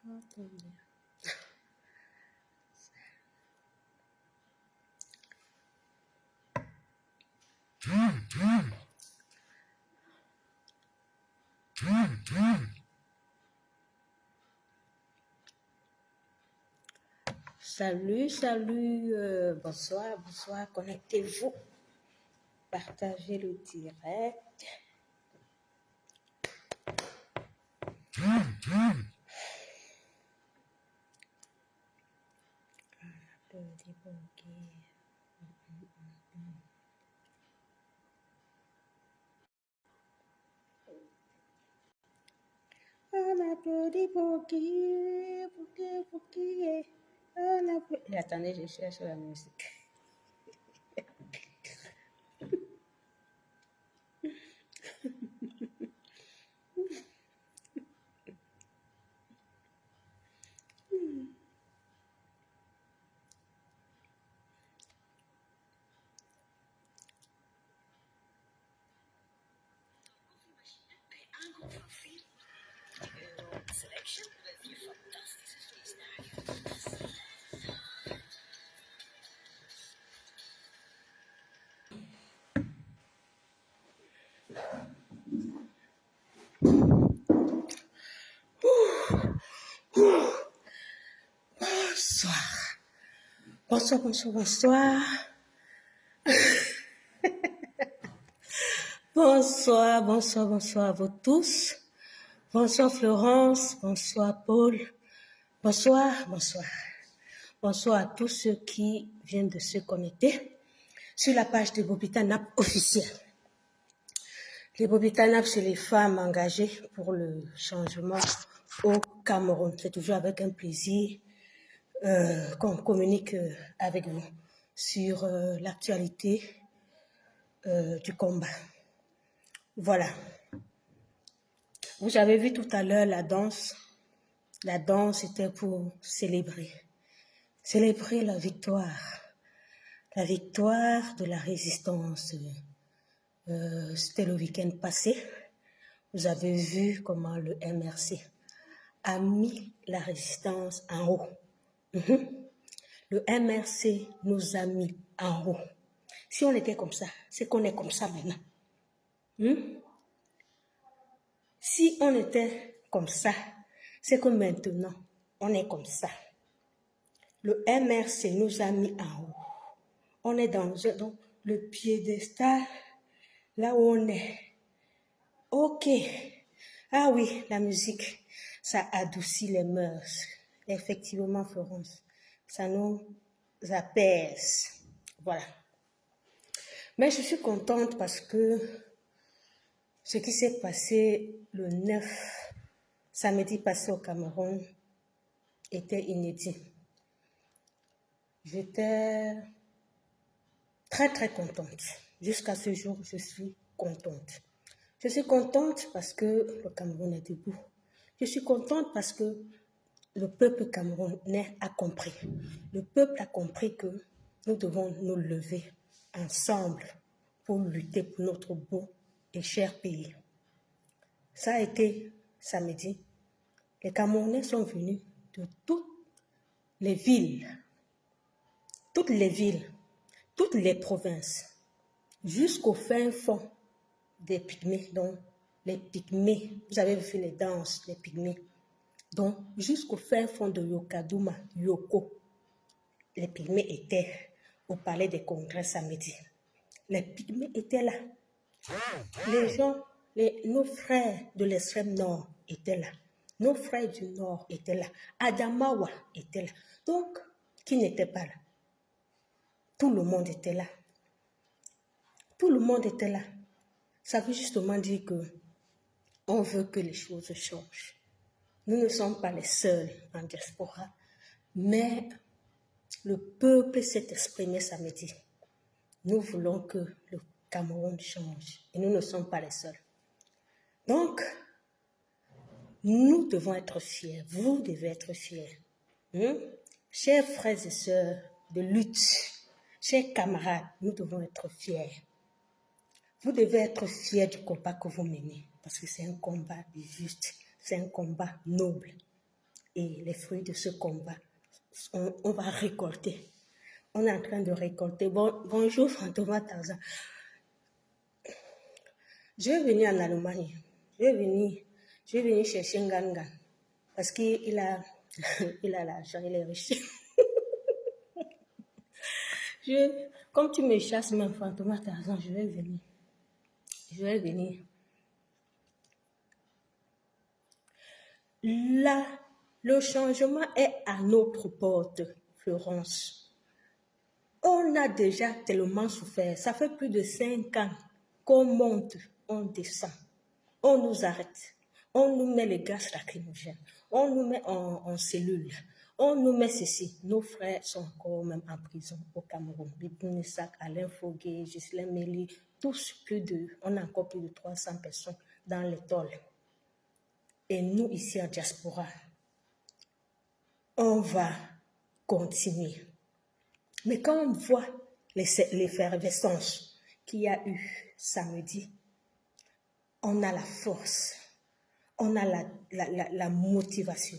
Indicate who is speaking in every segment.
Speaker 1: Attendez. Salut, salut, bonsoir, bonsoir, connectez-vous, partagez le direct. On applaudit pour qui, pour qui. On applaudit. Attendez, je cherche la musique. Bonsoir. Bonsoir, bonsoir, bonsoir. Bonsoir, bonsoir, bonsoir à vous tous. Bonsoir Florence, bonsoir Paul. Bonsoir, bonsoir. Bonsoir à tous ceux qui viennent de se connecter sur la page de Bobita Nap officielle. Les Bobita Nap, c'est les femmes engagées pour le changement au Cameroun. C'est toujours avec un plaisir qu'on communique avec vous sur l'actualité du combat. Voilà. Vous avez vu tout à l'heure la danse. La danse était pour célébrer la victoire de la résistance. C'était le week-end passé. Vous avez vu comment le MRC a mis la résistance en haut. Le MRC nous a mis en haut. Si on était comme ça, c'est qu'on est comme ça maintenant. Si on était comme ça, c'est que maintenant, on est comme ça. Le MRC nous a mis en haut. On est dans le piédestal, là où on est. Ok. Ah oui, la musique, ça adoucit les mœurs. Effectivement, Florence, ça nous apaise. Voilà. Mais je suis contente parce que ce qui s'est passé le 9, samedi passé au Cameroun, était inédit. J'étais très, très contente. Jusqu'à ce jour, je suis contente. Je suis contente parce que le Cameroun est debout. Je suis contente parce que le peuple camerounais a compris. Le peuple a compris que nous devons nous lever ensemble pour lutter pour notre beau et cher pays. Ça a été samedi. Les Camerounais sont venus de toutes les villes, toutes les provinces, jusqu'au fin fond des Pygmées, donc les Pygmées, vous avez vu les danses, les Pygmées, donc jusqu'au fin fond de Yokadouma, Yoko, les Pygmées étaient au palais des congrès samedi. Les Pygmées étaient là. Les gens, nos frères de l'extrême nord étaient là. Nos frères du nord étaient là. Adamawa était là. Donc, qui n'était pas là? Tout le monde était là. Tout le monde était là. Ça veut justement dire que on veut que les choses changent. Nous ne sommes pas les seuls en diaspora, mais le peuple s'est exprimé samedi. Nous voulons que le Cameroun change et nous ne sommes pas les seuls. Donc, nous devons être fiers. Vous devez être fiers. Chers frères et sœurs de lutte, chers camarades, nous devons être fiers. Vous devez être fiers du combat que vous menez parce que c'est un combat juste, c'est un combat noble. Et les fruits de ce combat, on va récolter. On est en train de récolter. Bonjour, Fantôma Tarzan. Je vais venir en Allemagne. Je vais venir chercher Ngangan. Parce qu'il a, il a l'argent, il est riche. Comme tu me chasses, même Fantôma Tarzan, je vais venir. Je vais venir. Là, le changement est à notre porte, Florence. On a déjà tellement souffert. Ça fait plus de 5 ans qu'on monte, on descend. On nous arrête. On nous met les gaz lacrymogènes. On nous met en cellule. On nous met ceci. Nos frères sont encore même en prison au Cameroun. Biboun Isaac, Alain Fogué, Ghislain Méli, tous on a encore plus de 300 personnes dans les tôles. Et nous, ici en diaspora, on va continuer. Mais quand on voit l'effervescence qu'il y a eu samedi, on a la force, on a la motivation,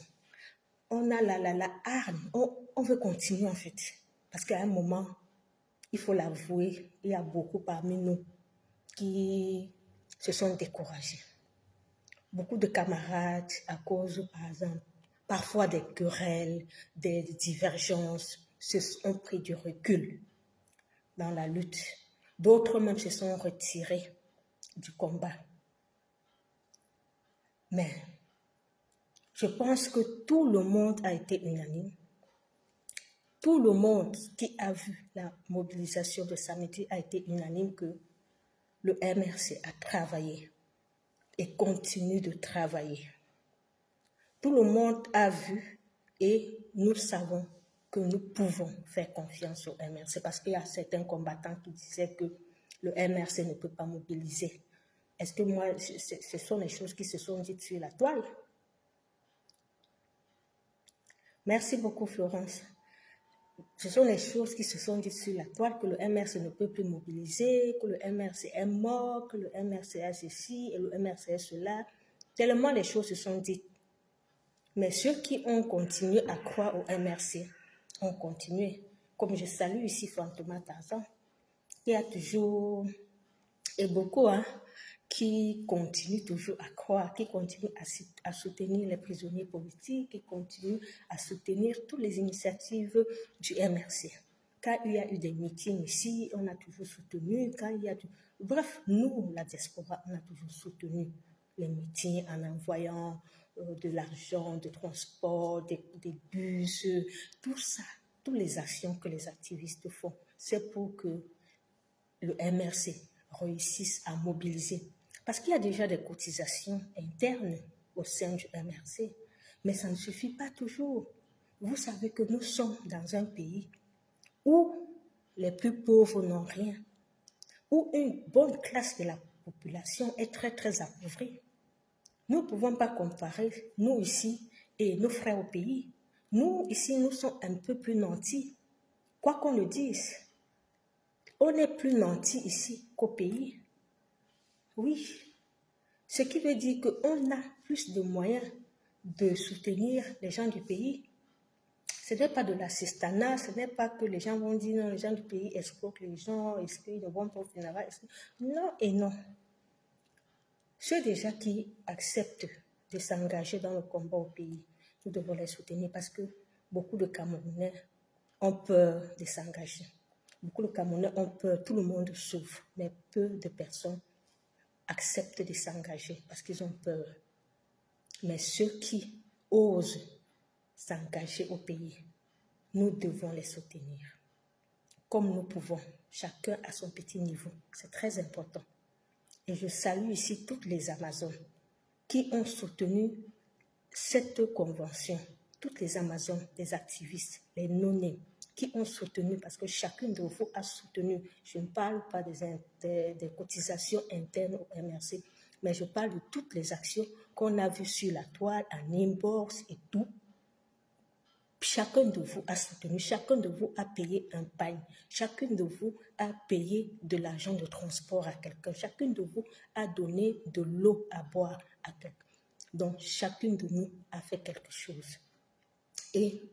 Speaker 1: on a la hargne, on veut continuer en fait. Parce qu'à un moment, il faut l'avouer, il y a beaucoup parmi nous qui se sont découragés. Beaucoup de camarades, à cause, par exemple, parfois des querelles, des divergences, ont pris du recul dans la lutte. D'autres même se sont retirés du combat. Mais je pense que tout le monde a été unanime. Tout le monde qui a vu la mobilisation de samedi a été unanime que le MRC a travaillé et continue de travailler. Tout le monde a vu et nous savons que nous pouvons faire confiance au MRC parce qu'il y a certains combattants qui disaient que le MRC ne peut pas mobiliser. Est-ce que moi, ce sont les choses qui se sont dites sur la toile? Merci beaucoup, Florence. Ce sont les choses qui se sont dites sur la toile, que le MRC ne peut plus mobiliser, que le MRC est mort, que le MRC a ceci et le MRC est cela. Tellement les choses se sont dites. Mais ceux qui ont continué à croire au MRC ont continué. Comme je salue ici Fantôma Tarzan, qui a toujours, et beaucoup, qui continuent toujours à croire, qui continuent à soutenir les prisonniers politiques, qui continuent à soutenir toutes les initiatives du MRC. Quand il y a eu des meetings ici, on a toujours soutenu. Bref, nous, la diaspora, on a toujours soutenu les meetings en envoyant de l'argent, de transport, des bus, tout ça, toutes les actions que les activistes font. C'est pour que le MRC réussisse à mobiliser. Parce qu'il y a déjà des cotisations internes au sein du MRC, mais ça ne suffit pas toujours. Vous savez que nous sommes dans un pays où les plus pauvres n'ont rien, où une bonne classe de la population est très, très appauvrie. Nous ne pouvons pas comparer, nous ici, et nos frères au pays. Nous, ici, nous sommes un peu plus nantis. Quoi qu'on le dise, on est plus nantis ici qu'au pays. Oui. Ce qui veut dire qu'on a plus de moyens de soutenir les gens du pays. Ce n'est pas de l'assistanat, ce n'est pas que les gens vont dire non, les gens du pays escroquent les gens, est-ce qu'ils ne vont pas au funérailles? Non et non. Ceux déjà qui acceptent de s'engager dans le combat au pays, nous devons les soutenir parce que beaucoup de Camerounais ont peur de s'engager. Beaucoup de Camerounais ont peur, tout le monde souffre, mais peu de personnes acceptent de s'engager parce qu'ils ont peur. Mais ceux qui osent s'engager au pays, nous devons les soutenir. Comme nous pouvons, chacun à son petit niveau. C'est très important. Et je salue ici toutes les Amazones qui ont soutenu cette convention. Toutes les Amazones, les activistes, les non-nés, qui ont soutenu, parce que chacune de vous a soutenu. Je ne parle pas des cotisations internes au MRC, mais je parle de toutes les actions qu'on a vues sur la toile, en inbox et tout. Chacun de vous a soutenu, chacun de vous a payé un pain, chacun de vous a payé de l'argent de transport à quelqu'un, chacun de vous a donné de l'eau à boire à quelqu'un. Donc, chacune de nous a fait quelque chose. Et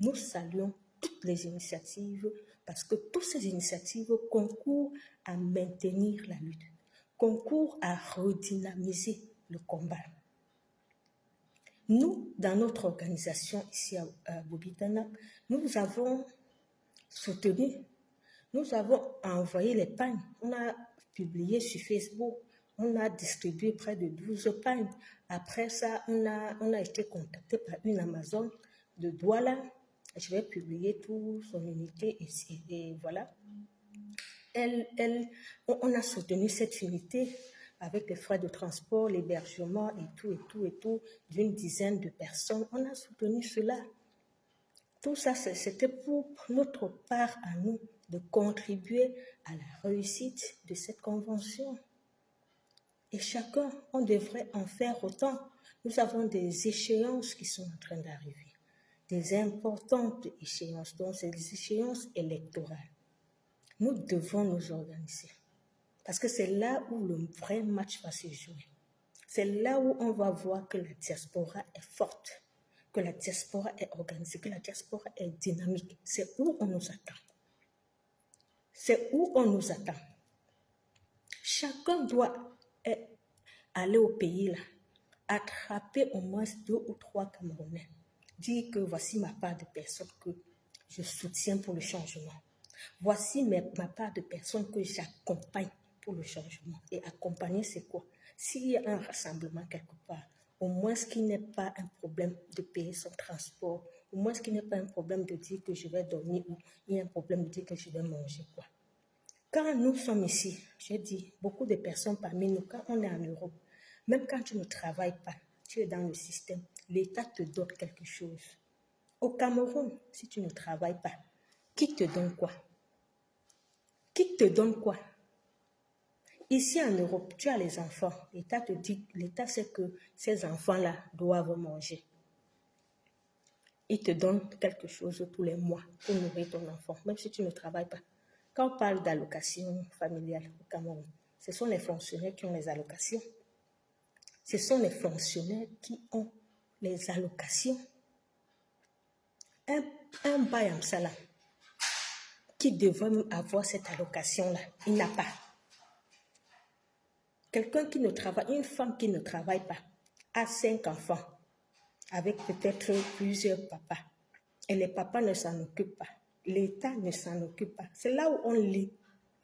Speaker 1: nous saluons toutes les initiatives parce que toutes ces initiatives concourent à maintenir la lutte, concourent à redynamiser le combat. Nous, dans notre organisation ici à Bobitana, nous avons soutenu, nous avons envoyé les pagnes, on a publié sur Facebook, on a distribué près de 12 pagnes. Après ça, on a été contacté par une Amazon de Douala. Je vais publier tout son unité ici. Et voilà. On a soutenu cette unité avec les frais de transport, l'hébergement et tout, d'une dizaine de personnes. On a soutenu cela. Tout ça, c'était pour notre part à nous de contribuer à la réussite de cette convention. Et chacun, on devrait en faire autant. Nous avons des échéances qui sont en train d'arriver, des importantes échéances, donc c'est des échéances électorales. Nous devons nous organiser parce que c'est là où le vrai match va se jouer. C'est là où on va voir que la diaspora est forte, que la diaspora est organisée, que la diaspora est dynamique. C'est où on nous attend. C'est où on nous attend. Chacun doit aller au pays là, attraper au moins 2 ou 3 Camerounais, dire que voici ma part de personnes que je soutiens pour le changement. Voici ma part de personnes que j'accompagne pour le changement. Et accompagner, c'est quoi? S'il y a un rassemblement quelque part, au moins qu'il n'y ait pas un problème de payer son transport, au moins qu'il n'y ait pas un problème de dire que je vais dormir ou il y a un problème de dire que je vais manger quoi. Quand nous sommes ici, j'ai dit, beaucoup de personnes parmi nous, quand on est en Europe, même quand tu ne travailles pas, tu es dans le système, l'État te donne quelque chose. Au Cameroun, si tu ne travailles pas, qui te donne quoi? Qui te donne quoi? Ici en Europe, tu as les enfants. L'État te dit, l'État sait que ces enfants-là doivent manger. Il te donne quelque chose tous les mois pour nourrir ton enfant, même si tu ne travailles pas. Quand on parle d'allocation familiale au Cameroun, ce sont les fonctionnaires qui ont les allocations. Ce sont les fonctionnaires qui ont les allocations. Un Bayamsala qui devrait avoir cette allocation-là, il n'a pas. Quelqu'un qui ne travaille, une femme qui ne travaille pas, a 5 enfants, avec peut-être plusieurs papas. Et les papas ne s'en occupent pas. L'État ne s'en occupe pas. C'est là où on lit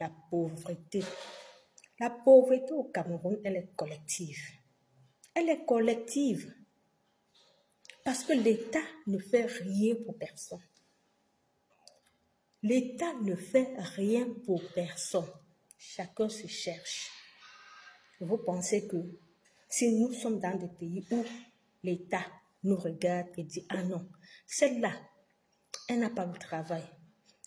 Speaker 1: la pauvreté. La pauvreté au Cameroun, elle est collective. Elle est collective. Parce que l'État ne fait rien pour personne. L'État ne fait rien pour personne. Chacun se cherche. Vous pensez que si nous sommes dans des pays où l'État nous regarde et dit « Ah non, celle-là, elle n'a pas de travail.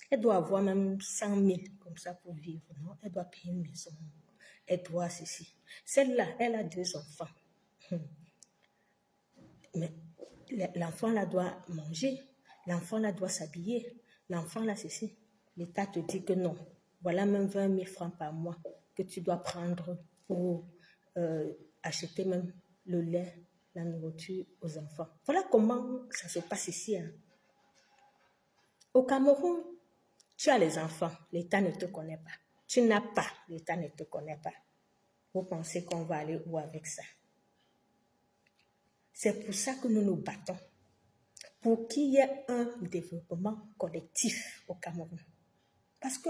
Speaker 1: Elle doit avoir même 100 000 comme ça pour vivre. Non? Elle doit payer une maison. Elle doit ceci. Celle-là, elle a 2 enfants. Mais l'enfant là doit manger. L'enfant là doit s'habiller. L'enfant là ceci. L'État te dit que non. Voilà même 20 000 francs par mois que tu dois prendre pour acheter même le lait, la nourriture aux enfants. Voilà comment ça se passe ici. Hein. Au Cameroun, tu as les enfants, l'État ne te connaît pas. Tu n'as pas, l'État ne te connaît pas. Vous pensez qu'on va aller où avec ça? C'est pour ça que nous nous battons. Pour qu'il y ait un développement collectif au Cameroun. Parce que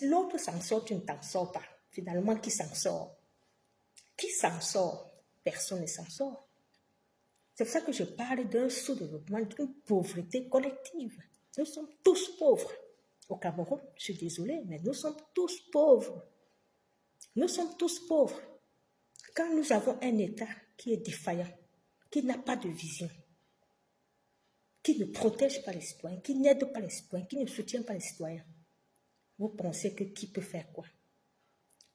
Speaker 1: l'autre s'en sort, tu ne t'en sors pas. Finalement, qui s'en sort? Qui s'en sort? Personne ne s'en sort. C'est pour ça que je parle d'un sous-développement, d'une pauvreté collective. Nous sommes tous pauvres. Au Cameroun, je suis désolée, mais nous sommes tous pauvres. Nous sommes tous pauvres. Quand nous avons un État qui est défaillant, qui n'a pas de vision, qui ne protège pas les citoyens, qui n'aide pas les citoyens, qui ne soutient pas les citoyens, vous pensez que qui peut faire quoi?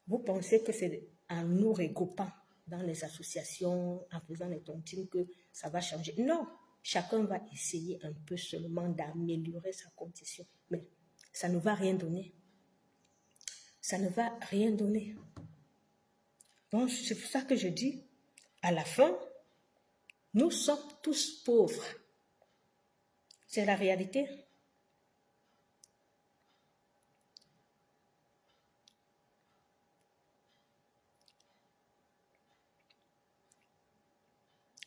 Speaker 1: Vous pensez que c'est en nous regroupant dans les associations, en faisant les tontines que ça va changer? Non, chacun va essayer un peu seulement d'améliorer sa condition, mais ça ne va rien donner. Ça ne va rien donner. Donc, c'est pour ça que je dis, à la fin, nous sommes tous pauvres. C'est la réalité.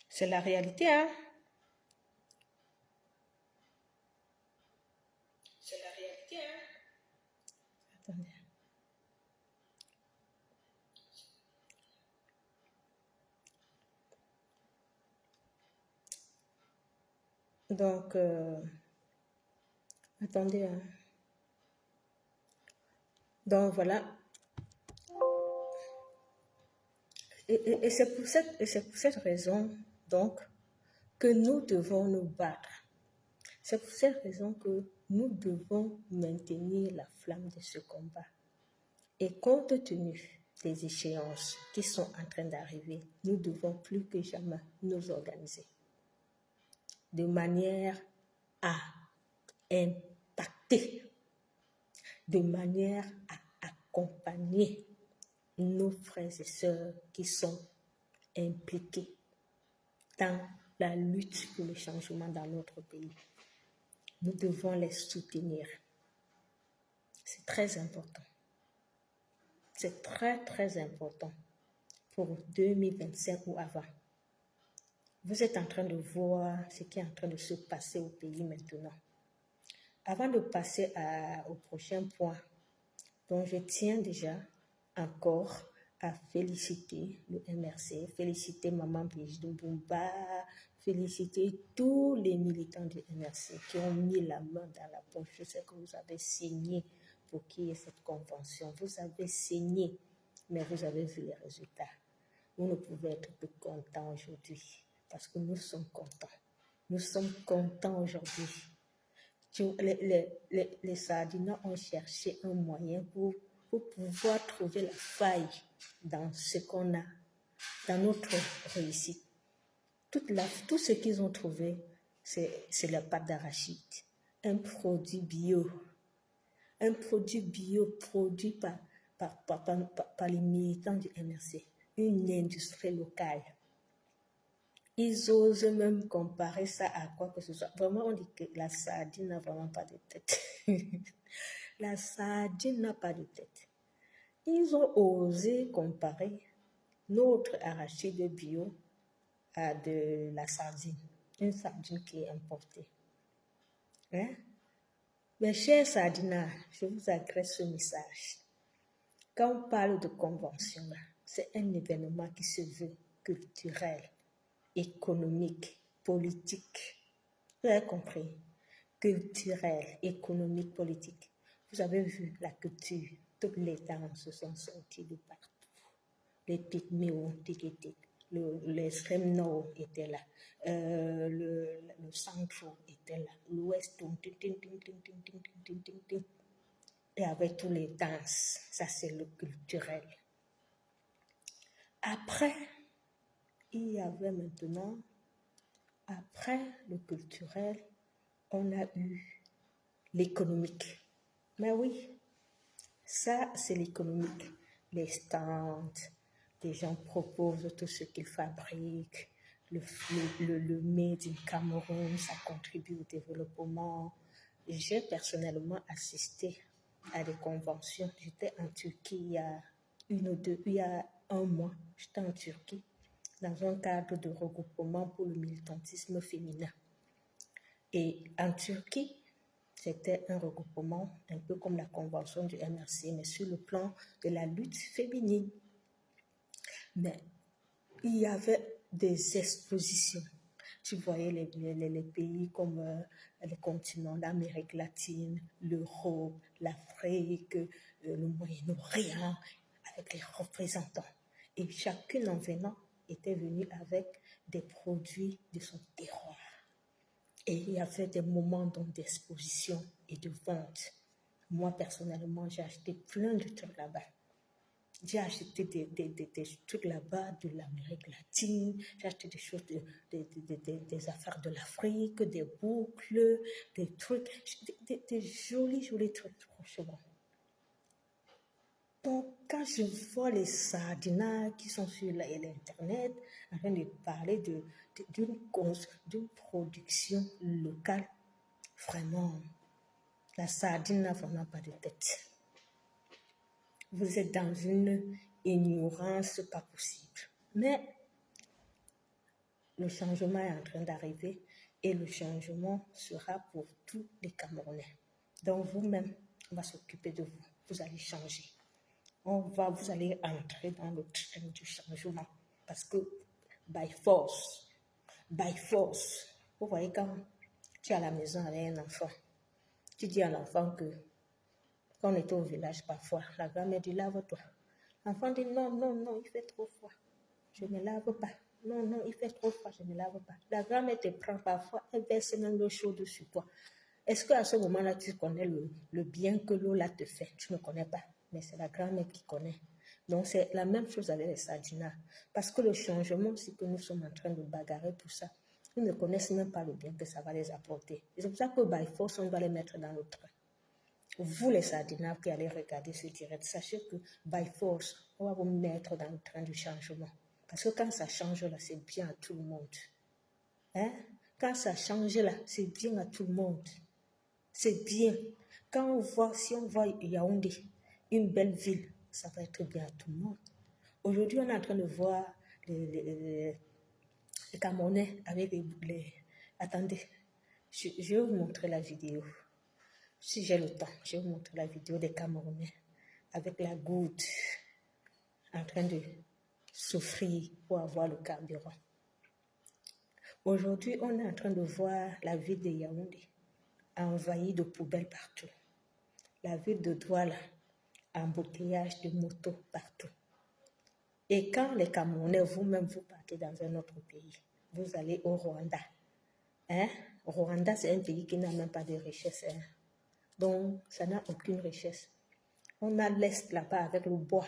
Speaker 1: C'est la réalité, hein? C'est la réalité, hein? Attendez. Donc, attendez, hein. Donc, voilà. Et c'est pour cette raison, donc, que nous devons nous battre. C'est pour cette raison que nous devons maintenir la flamme de ce combat. Et compte tenu des échéances qui sont en train d'arriver, nous devons plus que jamais nous organiser de manière à impacter, de manière à accompagner nos frères et sœurs qui sont impliqués dans la lutte pour le changement dans notre pays. Nous devons les soutenir. C'est très important. C'est très, très important pour 2025 ou avant. Vous êtes en train de voir ce qui est en train de se passer au pays maintenant. Avant de passer au prochain point, donc je tiens déjà encore à féliciter le MRC, féliciter Maman Brigitte Mbumba, féliciter tous les militants du MRC qui ont mis la main dans la poche. Je sais que vous avez signé pour qu'il y ait cette convention. Vous avez signé, mais vous avez vu les résultats. Vous ne pouvez être que content aujourd'hui parce que nous sommes contents. Nous sommes contents aujourd'hui. Les Sardinois ont cherché un moyen pour pouvoir trouver la faille dans ce qu'on a, dans notre réussite. Tout ce qu'ils ont trouvé, c'est la pâte d'arachide, un produit bio produit par les militants du MRC, une industrie locale. Ils osent même comparer ça à quoi que ce soit. Vraiment, on dit que la sardine n'a vraiment pas de tête. La sardine n'a pas de tête. Ils ont osé comparer notre arachide bio à de la sardine. Une sardine qui est importée. Hein? Mes chers sardinards, je vous adresse ce message. Quand on parle de convention, c'est un événement qui se veut culturel, économique, politique. Vous avez compris? Culturel, économique, politique. Vous avez vu la culture. Toutes les danses sont sorties de partout. Les pygmées ont été. L'extrême nord était là. Le centre était là. L'ouest, et avec tous les danses. Ça, c'est le culturel. Après, il y avait maintenant, après le culturel, on a eu l'économique. Mais oui, ça, c'est l'économique. Les stands, les gens proposent tout ce qu'ils fabriquent. Le Made in Cameroun, ça contribue au développement. J'ai personnellement assisté à des conventions. J'étais en Turquie il y a un mois. J'étais en Turquie dans un cadre de regroupement pour le militantisme féminin. Et en Turquie, c'était un regroupement un peu comme la convention du MRC, mais sur le plan de la lutte féminine. Mais il y avait des expositions. Tu voyais les pays comme les continents, l'Amérique latine, l'Europe, l'Afrique, le Moyen-Orient, avec les représentants. Et chacune en venant était venue avec des produits de son terroir. Et il y avait des moments d'exposition et de vente. Moi, personnellement, j'ai acheté plein de trucs là-bas. J'ai acheté des trucs là-bas de l'Amérique latine, j'ai acheté des choses, des affaires de l'Afrique, des boucles, des trucs, des jolis, jolis trucs, franchement. Donc, quand je vois les sardinards qui sont sur l'Internet en train de parler d'une production locale, Vraiment, la sardine n'a vraiment pas de tête. Vous êtes dans une ignorance pas possible. Mais le changement est en train d'arriver et le changement sera pour tous les Camerounais. Donc vous-même, on va s'occuper de vous. Vous allez changer. Vous allez entrer dans le train du changement. Parce que by force, vous voyez quand tu es à la maison avec un enfant, tu dis à l'enfant que quand on était au village parfois, la grand-mère dit lave-toi. L'enfant dit non, non, non, il fait trop froid. Je ne lave pas. Non, non, il fait trop froid, je ne lave pas. La grand-mère te prend parfois, elle verse même l'eau chaude sur toi. Est-ce qu'à ce moment-là, tu connais le bien que l'eau là te fait? Tu ne connais pas, mais c'est la grand-mère qui connaît. Donc, c'est la même chose avec les sardinats. Parce que le changement, c'est que nous sommes en train de bagarrer pour ça. Ils ne connaissent même pas le bien que ça va les apporter. C'est pour ça que, by force, on doit les mettre dans le train. Vous, les sardinats qui allez regarder ce direct, sachez que, by force, on va vous mettre dans le train du changement. Parce que quand ça change là, c'est bien à tout le monde. Hein? Quand ça change là, c'est bien à tout le monde. C'est bien. Si on voit Yaoundé, une belle ville, ça va être bien à tout le monde. Aujourd'hui, on est en train de voir les Camerounais avec les... Attendez, je vais vous montrer la vidéo. Si j'ai le temps, je vais vous montrer la vidéo des Camerounais avec la goutte en train de souffrir pour avoir le carburant. Aujourd'hui, on est en train de voir la ville de Yaoundé envahie de poubelles partout. La ville de Douala, embouteillage de motos partout. Et quand les Camerounais, vous-même, vous partez dans un autre pays, vous allez au Rwanda. Hein? Rwanda, c'est un pays qui n'a même pas de richesse. Hein? Donc, ça n'a aucune richesse. On a l'Est là-bas avec le bois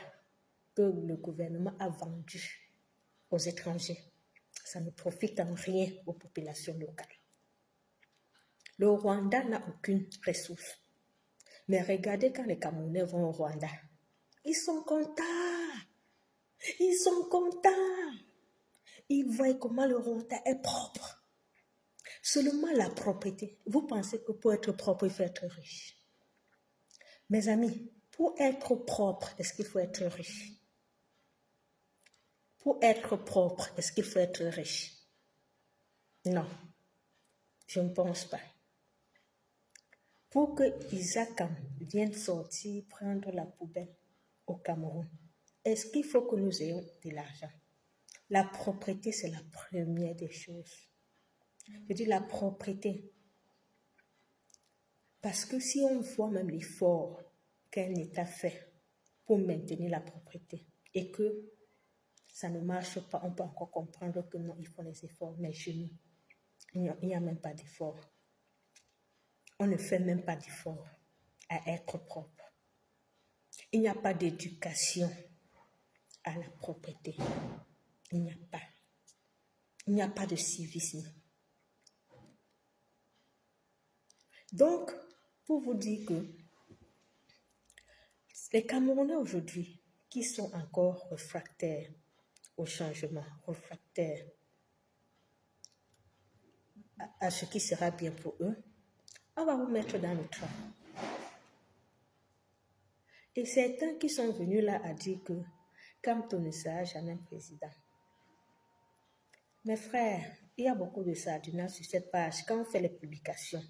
Speaker 1: que le gouvernement a vendu aux étrangers. Ça ne profite en rien aux populations locales. Le Rwanda n'a aucune ressource. Mais regardez quand les Camerounais vont au Rwanda. Ils sont contents. Ils sont contents. Ils voient comment le Rwanda est propre. Seulement la propreté. Vous pensez que pour être propre, il faut être riche. Mes amis, pour être propre, est-ce qu'il faut être riche? Pour être propre, est-ce qu'il faut être riche? Non, je ne pense pas. Pour que Isaac vienne sortir prendre la poubelle au Cameroun, est-ce qu'il faut que nous ayons de l'argent? La propreté, c'est la première des choses. Je dis la propreté. Parce que si on voit même l'effort qu'un État fait pour maintenir la propreté et que ça ne marche pas, on peut encore comprendre que non, ils font des efforts. Mais chez nous, il n'y a même pas d'effort. On ne fait même pas d'effort à être propre. Il n'y a pas d'éducation à la propreté. Il n'y a pas. Il n'y a pas de civisme. Donc, pour vous dire que les Camerounais aujourd'hui qui sont encore réfractaires au changement, réfractaires à ce qui sera bien pour eux, on va vous mettre dans le train. Et certains qui sont venus là à dire que Kamto ne sera jamais président. Mes frères, il y a beaucoup de sardinats sur cette page. Quand on fait les publications,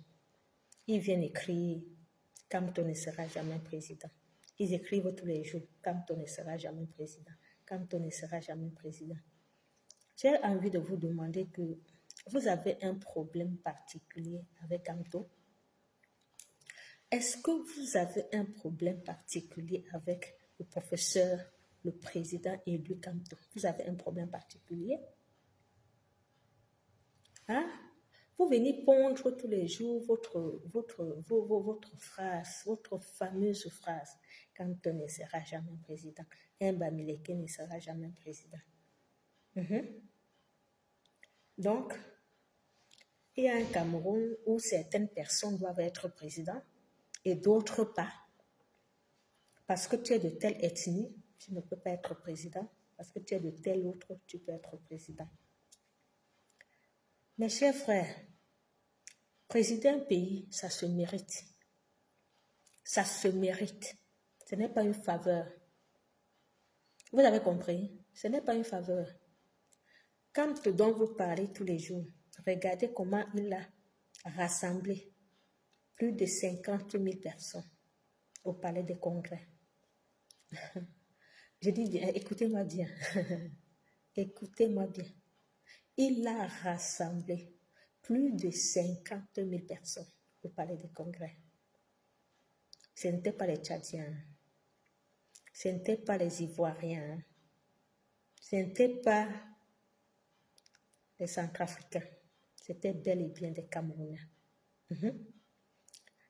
Speaker 1: ils viennent écrire Kamto ne sera jamais président. Ils écrivent tous les jours Kamto ne sera jamais président. Kamto ne sera jamais président. J'ai envie de vous demander que vous avez un problème particulier avec Kamto? Est-ce que vous avez un problème particulier avec le professeur, le président élu Kamto? Vous avez un problème particulier? Hein? Vous venez pondre tous les jours votre phrase, votre fameuse phrase. Kamto ne sera jamais président. Mbamileke ne sera jamais président. Donc, il y a un Cameroun où certaines personnes doivent être présidents et d'autres pas. Parce que tu es de telle ethnie, tu ne peux pas être président. Parce que tu es de tel autre, tu peux être président. Mes chers frères, Présider un pays, ça se mérite. Ça se mérite. Ce n'est pas une faveur. Vous avez compris? Ce n'est pas une faveur. Quand dont vous parlez tous les jours, regardez comment il a rassemblé plus de 50 000 personnes au palais des congrès. Je dis bien, écoutez-moi bien. Écoutez-moi bien. Il a rassemblé plus de 50 000 personnes au palais des congrès. Ce n'était pas les Tchadiens. Ce n'était pas les Ivoiriens. Ce n'était pas les Centrafricains. C'était bel et bien des Camerounais.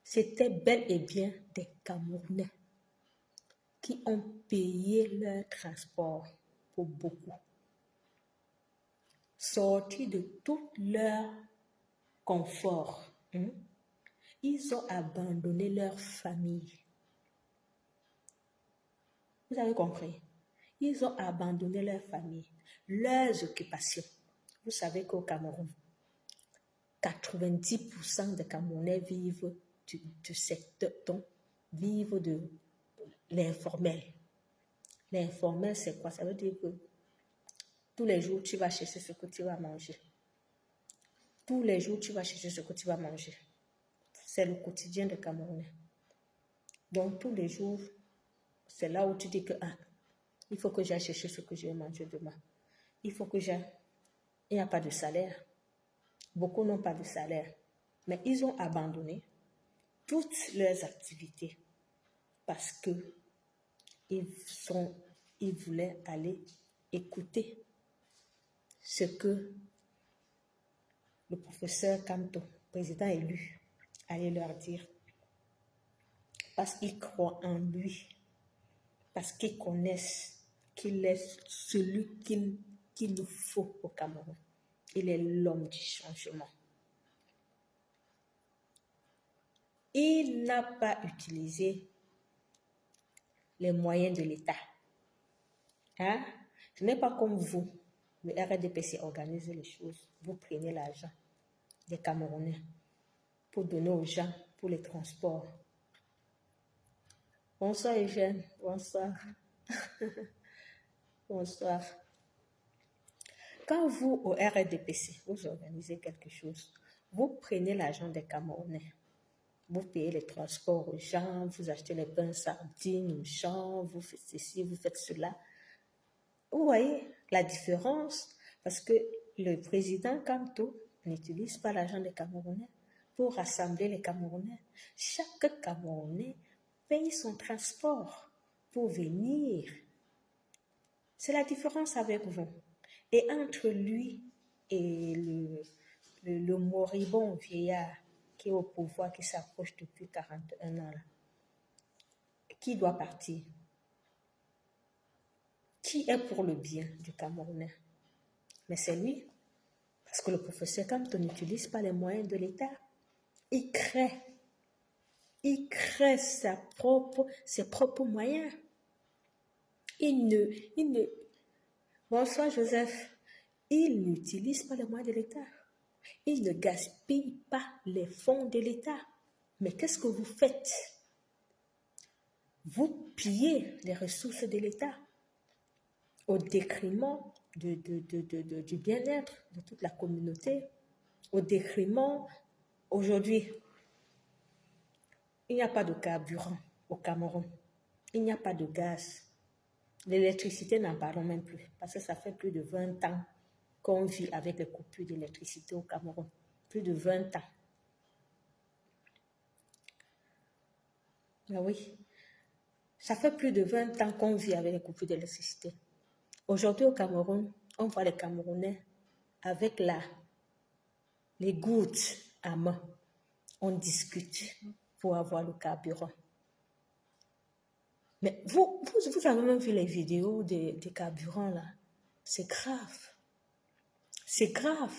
Speaker 1: C'était bel et bien des Camerounais qui ont payé leur transport pour beaucoup. Sortis de tout leur confort, ils ont abandonné leur famille. Vous avez compris? Ils ont abandonné leur famille, leurs occupations. Vous savez qu'au Cameroun, 90% des Camerounais vivent du secteur, donc vivent de l'informel. L'informel, c'est quoi? Ça veut dire que tous les jours, tu vas chercher ce que tu vas manger. Tous les jours, tu vas chercher ce que tu vas manger. C'est le quotidien des Camerounais. Donc, tous les jours, c'est là où tu dis que il faut que j'aille chercher ce que je vais manger demain. Il faut que j'aille. Il n'y a pas de salaire. Beaucoup n'ont pas de salaire. Mais ils ont abandonné toutes leurs activités parce que ils voulaient aller écouter ce que le professeur Kamto, président élu, allait leur dire. Parce qu'ils croient en lui. Parce qu'ils connaissent qu'il est celui qu'il nous faut au Cameroun. Il est l'homme du changement. Il n'a pas utilisé les moyens de l'État. Ce n'est pas comme vous. Le RDPC organise les choses. Vous prenez l'argent des Camerounais pour donner aux gens pour les transports. Bonsoir Eugène. Bonsoir. Bonsoir. Quand vous, au RDPC, vous organisez quelque chose, vous prenez l'argent des Camerounais. Vous payez les transports aux gens, vous achetez les pains sardines aux gens, vous faites ceci, vous faites cela. Vous voyez la différence? Parce que le président Kamto n'utilise pas l'argent des Camerounais pour rassembler les Camerounais. Chaque Camerounais paye son transport pour venir. C'est la différence avec vous. Et entre lui et le moribond vieillard qui est au pouvoir, qui s'approche depuis 41 ans, là, qui doit partir? Qui est pour le bien du Camerounais? Mais c'est lui. Parce que le professeur Kamto n'utilise pas les moyens de l'État. Il crée ses propres moyens. Bonsoir Joseph. Il n'utilise pas les moyens de l'État. Il ne gaspille pas les fonds de l'État. Mais qu'est-ce que vous faites? Vous pillez les ressources de l'État au détriment du bien-être de toute la communauté, au détriment, aujourd'hui, il n'y a pas de carburant au Cameroun, il n'y a pas de gaz, l'électricité n'en parlons même plus, parce que ça fait plus de 20 ans qu'on vit avec les coupures d'électricité au Cameroun, plus de 20 ans. Ah oui, ça fait plus de 20 ans qu'on vit avec les coupures d'électricité. Aujourd'hui au Cameroun, on voit les Camerounais avec les gouttes à main. On discute pour avoir le carburant. Mais vous avez même vu les vidéos des carburants là. C'est grave. C'est grave.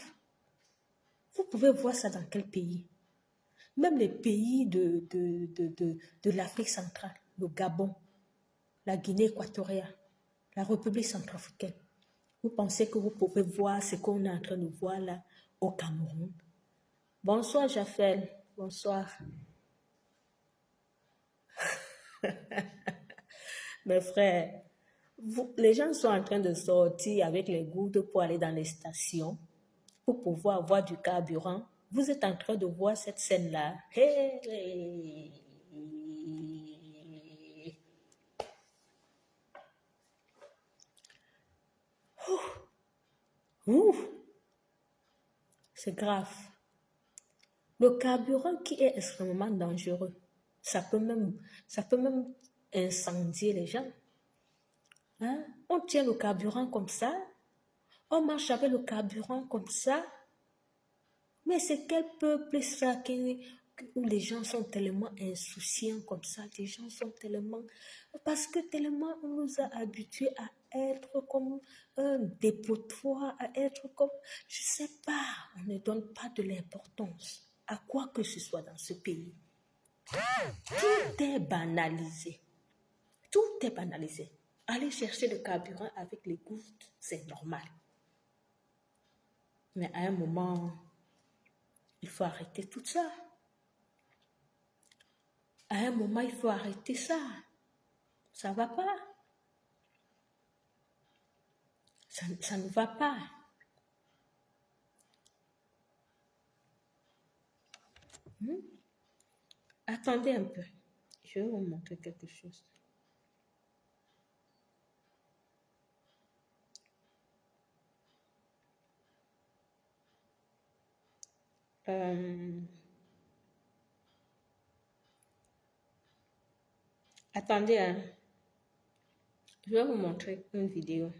Speaker 1: Vous pouvez voir ça dans quel pays? Même les pays de l'Afrique centrale, le Gabon, la Guinée équatoriale, la République centrafricaine. Vous pensez que vous pouvez voir ce qu'on est en train de voir là au Cameroun? Bonsoir, Jaffel. Bonsoir. Mes frères, les gens sont en train de sortir avec les gourdes pour aller dans les stations pour pouvoir avoir du carburant. Vous êtes en train de voir cette scène-là. Hey! Ouh! C'est grave. Le carburant qui est extrêmement dangereux, ça peut même incendier les gens. Hein? On tient le carburant comme ça, on marche avec le carburant comme ça, mais c'est quel peuple ça où les gens sont tellement insouciants comme ça, les gens sont tellement... Parce que tellement on nous a habitués à être comme un dépotoir, à être comme... Je sais pas, on ne donne pas de l'importance à quoi que ce soit dans ce pays. Tout est banalisé. Tout est banalisé. Aller chercher le carburant avec les gouttes, c'est normal. Mais à un moment, il faut arrêter tout ça. À un moment, il faut arrêter ça. Ça ne va pas. Ça ne va pas. Attendez un peu. Je vais vous montrer quelque chose. Attendez, hein. Je vais vous montrer une vidéo.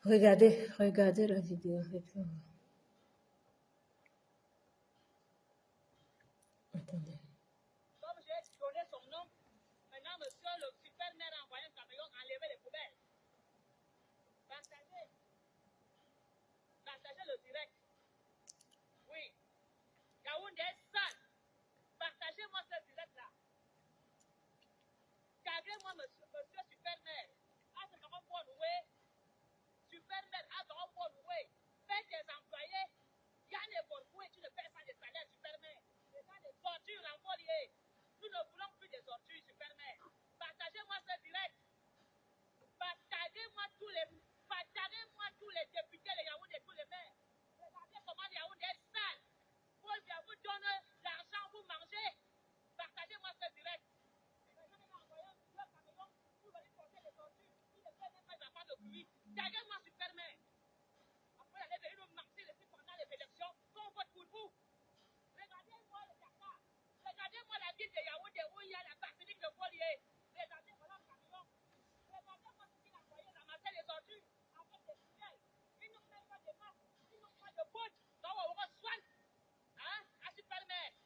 Speaker 1: Regardez la vidéo. Attendez.
Speaker 2: Comme j'ai donné son nom, maintenant, monsieur le super-maire a envoyé un camion enlever les poubelles. Partagez le direct. Oui. Yaoundé est sale. Partagez-moi ce direct-là. Taguez-moi, monsieur super-maire. Ah, c'est comment pour louer. Super-maire, ah, comment pour louer. Faites des employés. Yann est pour louer, tu ne payes pas de salaire, super-maire. Les gens des tortures encore liées. Nous ne voulons plus des tortures, super-maire. Partagez-moi ce direct. Partagez-moi tous les députés, les Yaoundé, tous les maires. Regardez comment Yaoundé est sale. Moi, je vous donne l'argent, vous mangez. Partagez-moi ce direct. Taguez-moi super-maire. Après, allez venir nous marcher pendant les élections. Qu'on vote pour vous. Regardez-moi le Dakar. Regardez-moi la ville de Yaoundé où il y a la basilique de Polier. Regardez-moi le camion. Regardez-moi ce qu'il a envoyé ramasser les ordures avec des poubelles. Ils n'ont même pas de masque. Ils n'ont pas de bottes. Donc, on reçoit. Hein? À super-maire.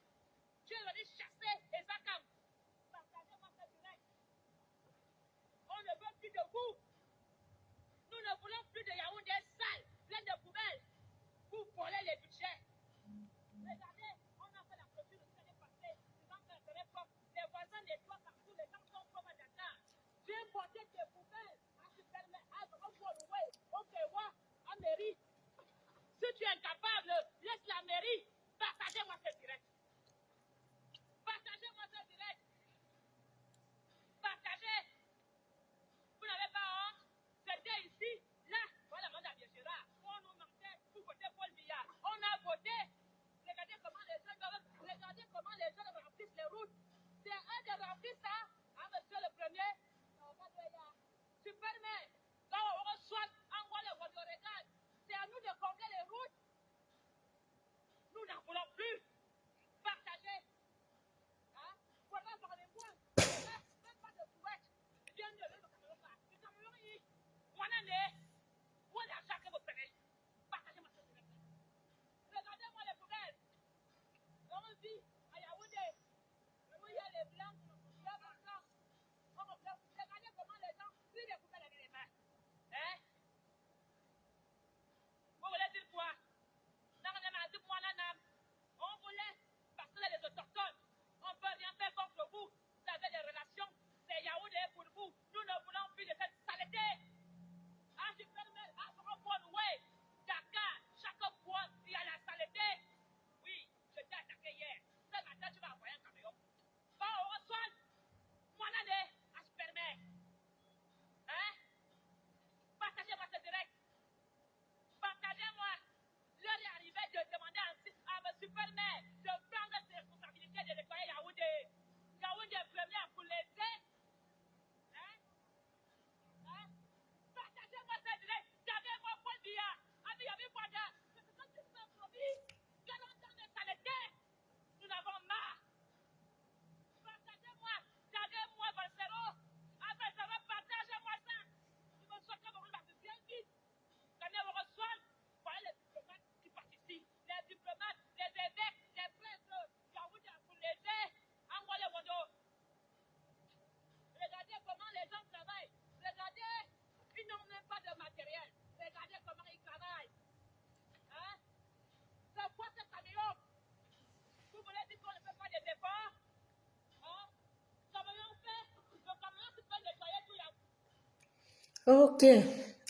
Speaker 1: Ok,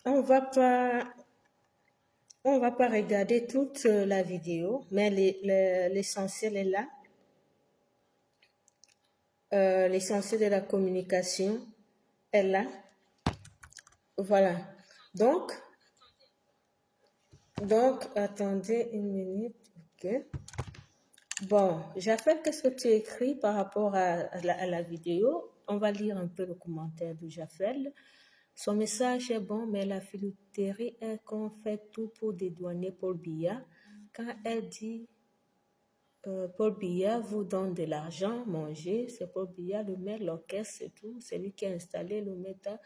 Speaker 1: on va pas, on va pas regarder toute la vidéo, mais l'essentiel est là. L'essentiel de la communication est là. Voilà. Donc, attendez une minute. Ok. Bon, Jaffel, qu'est-ce que tu écris par rapport à la vidéo? On va lire un peu le commentaire de Jaffel. Son message est bon, mais la filouterie est qu'on fait tout pour dédouaner Paul Biya. Quand elle dit Paul Biya vous donne de l'argent, manger, c'est Paul Biya le maître, l'orchestre, c'est tout. C'est lui qui a installé le méta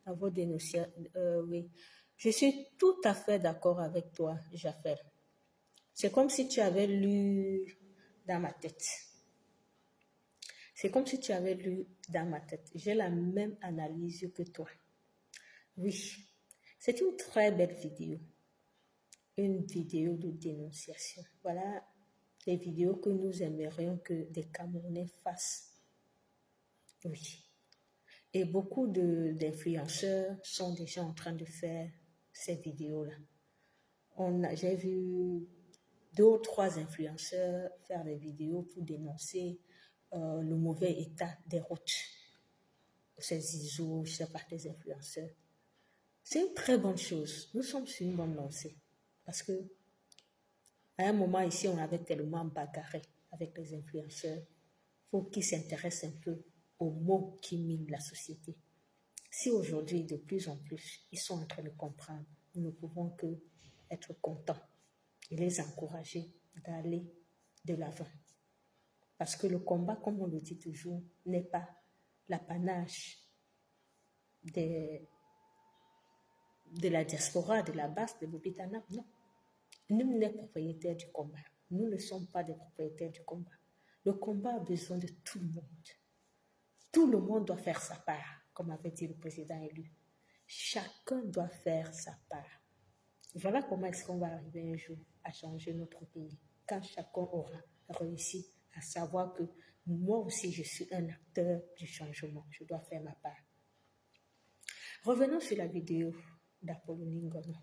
Speaker 1: à vos dénonciations. Oui, je suis tout à fait d'accord avec toi, Jaffel. C'est comme si tu avais lu dans ma tête. C'est comme si tu avais lu dans ma tête. J'ai la même analyse que toi. Oui, c'est une très belle vidéo. Une vidéo de dénonciation. Voilà les vidéos que nous aimerions que des Camerounais fassent. Oui. Et beaucoup d'influenceurs sont déjà en train de faire ces vidéos-là. J'ai vu 2 ou 3 influenceurs faire des vidéos pour dénoncer le mauvais état des routes. Ces ISO, je ne sais pas, des influenceurs. C'est une très bonne chose. Nous sommes sur une bonne lancée. Parce que à un moment ici, on avait tellement bagarré avec les influenceurs. Il faut qu'ils s'intéressent un peu aux mots qui minent la société. Si aujourd'hui, de plus en plus, ils sont en train de comprendre, nous ne pouvons que être contents et les encourager d'aller de l'avant. Parce que le combat, comme on le dit toujours, n'est pas l'apanage de la diaspora, de la base de Bobitana. Non. Nous sommes propriétaires du combat. Nous ne sommes pas des propriétaires du combat. Le combat a besoin de tout le monde. Tout le monde doit faire sa part, comme avait dit le président élu. Chacun doit faire sa part. Voilà comment est-ce qu'on va arriver un jour à changer notre pays. Quand chacun aura réussi à savoir que moi aussi je suis un acteur du changement. Je dois faire ma part. Revenons sur la vidéo d'Apollonie Ngono.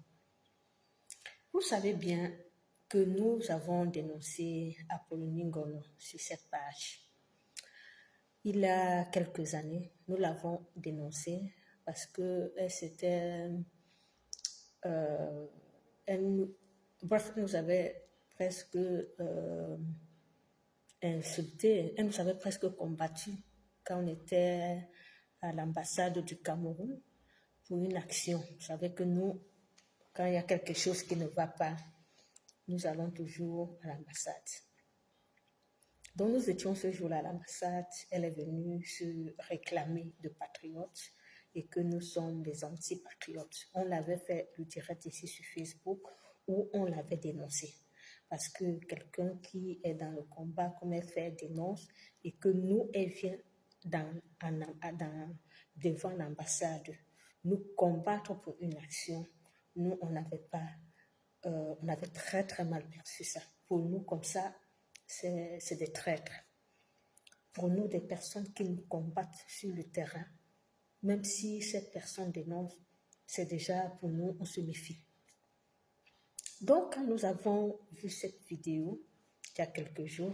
Speaker 1: Vous savez bien que nous avons dénoncé Apollonie Ngono sur cette page. Il y a quelques années, nous l'avons dénoncé parce que elle nous avait presque insulté, elle nous avait presque combattu quand on était à l'ambassade du Cameroun pour une action. Vous savez que nous, quand il y a quelque chose qui ne va pas, nous allons toujours à l'ambassade. Donc nous étions ce jour-là à l'ambassade, elle est venue se réclamer de patriotes et que nous sommes des anti-patriotes. On l'avait fait le direct ici sur Facebook où on l'avait dénoncé. Parce que quelqu'un qui est dans le combat, comme elle fait, dénonce et que nous, elle vient devant l'ambassade nous combattre pour une action. Nous, on n'avait pas, on avait très très mal perçu ça. Pour nous, comme ça, c'est des traîtres. Pour nous, des personnes qui nous combattent sur le terrain, même si cette personne dénonce, c'est déjà pour nous, on se méfie. Donc, quand nous avons vu cette vidéo, il y a quelques jours,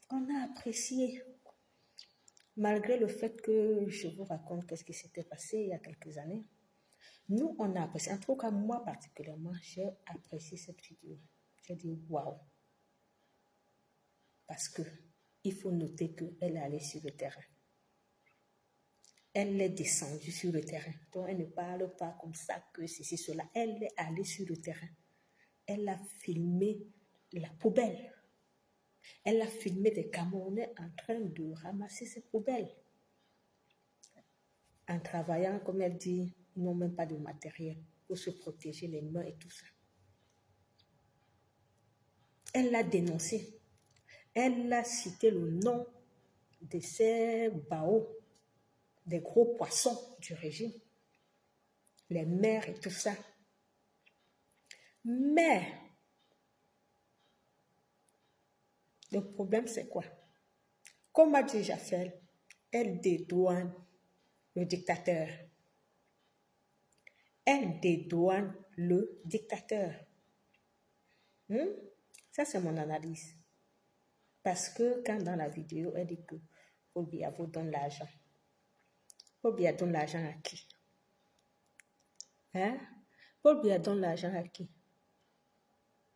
Speaker 1: on a apprécié. Malgré le fait que je vous raconte qu'est-ce qui s'était passé il y a quelques années, nous, on a apprécié. En tout cas, moi particulièrement, j'ai apprécié cette vidéo. J'ai dit, waouh. Parce que il faut noter qu'elle est allée sur le terrain. Elle est descendue sur le terrain. Donc, elle ne parle pas comme ça que ceci, cela. Elle est allée sur le terrain. Elle a filmé la poubelle. Elle a filmé des Camerounais en train de ramasser ces poubelles. En travaillant, comme elle dit, ils n'ont même pas de matériel pour se protéger les mains et tout ça. Elle l'a dénoncé. Elle a cité le nom de ces baos, des gros poissons du régime, les mers et tout ça. Mais le problème, c'est quoi? Comme a dit Jaffel, elle dédouane le dictateur. elle dédouane le dictateur. Ça, c'est mon analyse. Parce que quand dans la vidéo, elle dit que Paul Biya vous donne l'argent. Paul Biya donne l'argent à qui? Paul Biya donne l'argent à qui?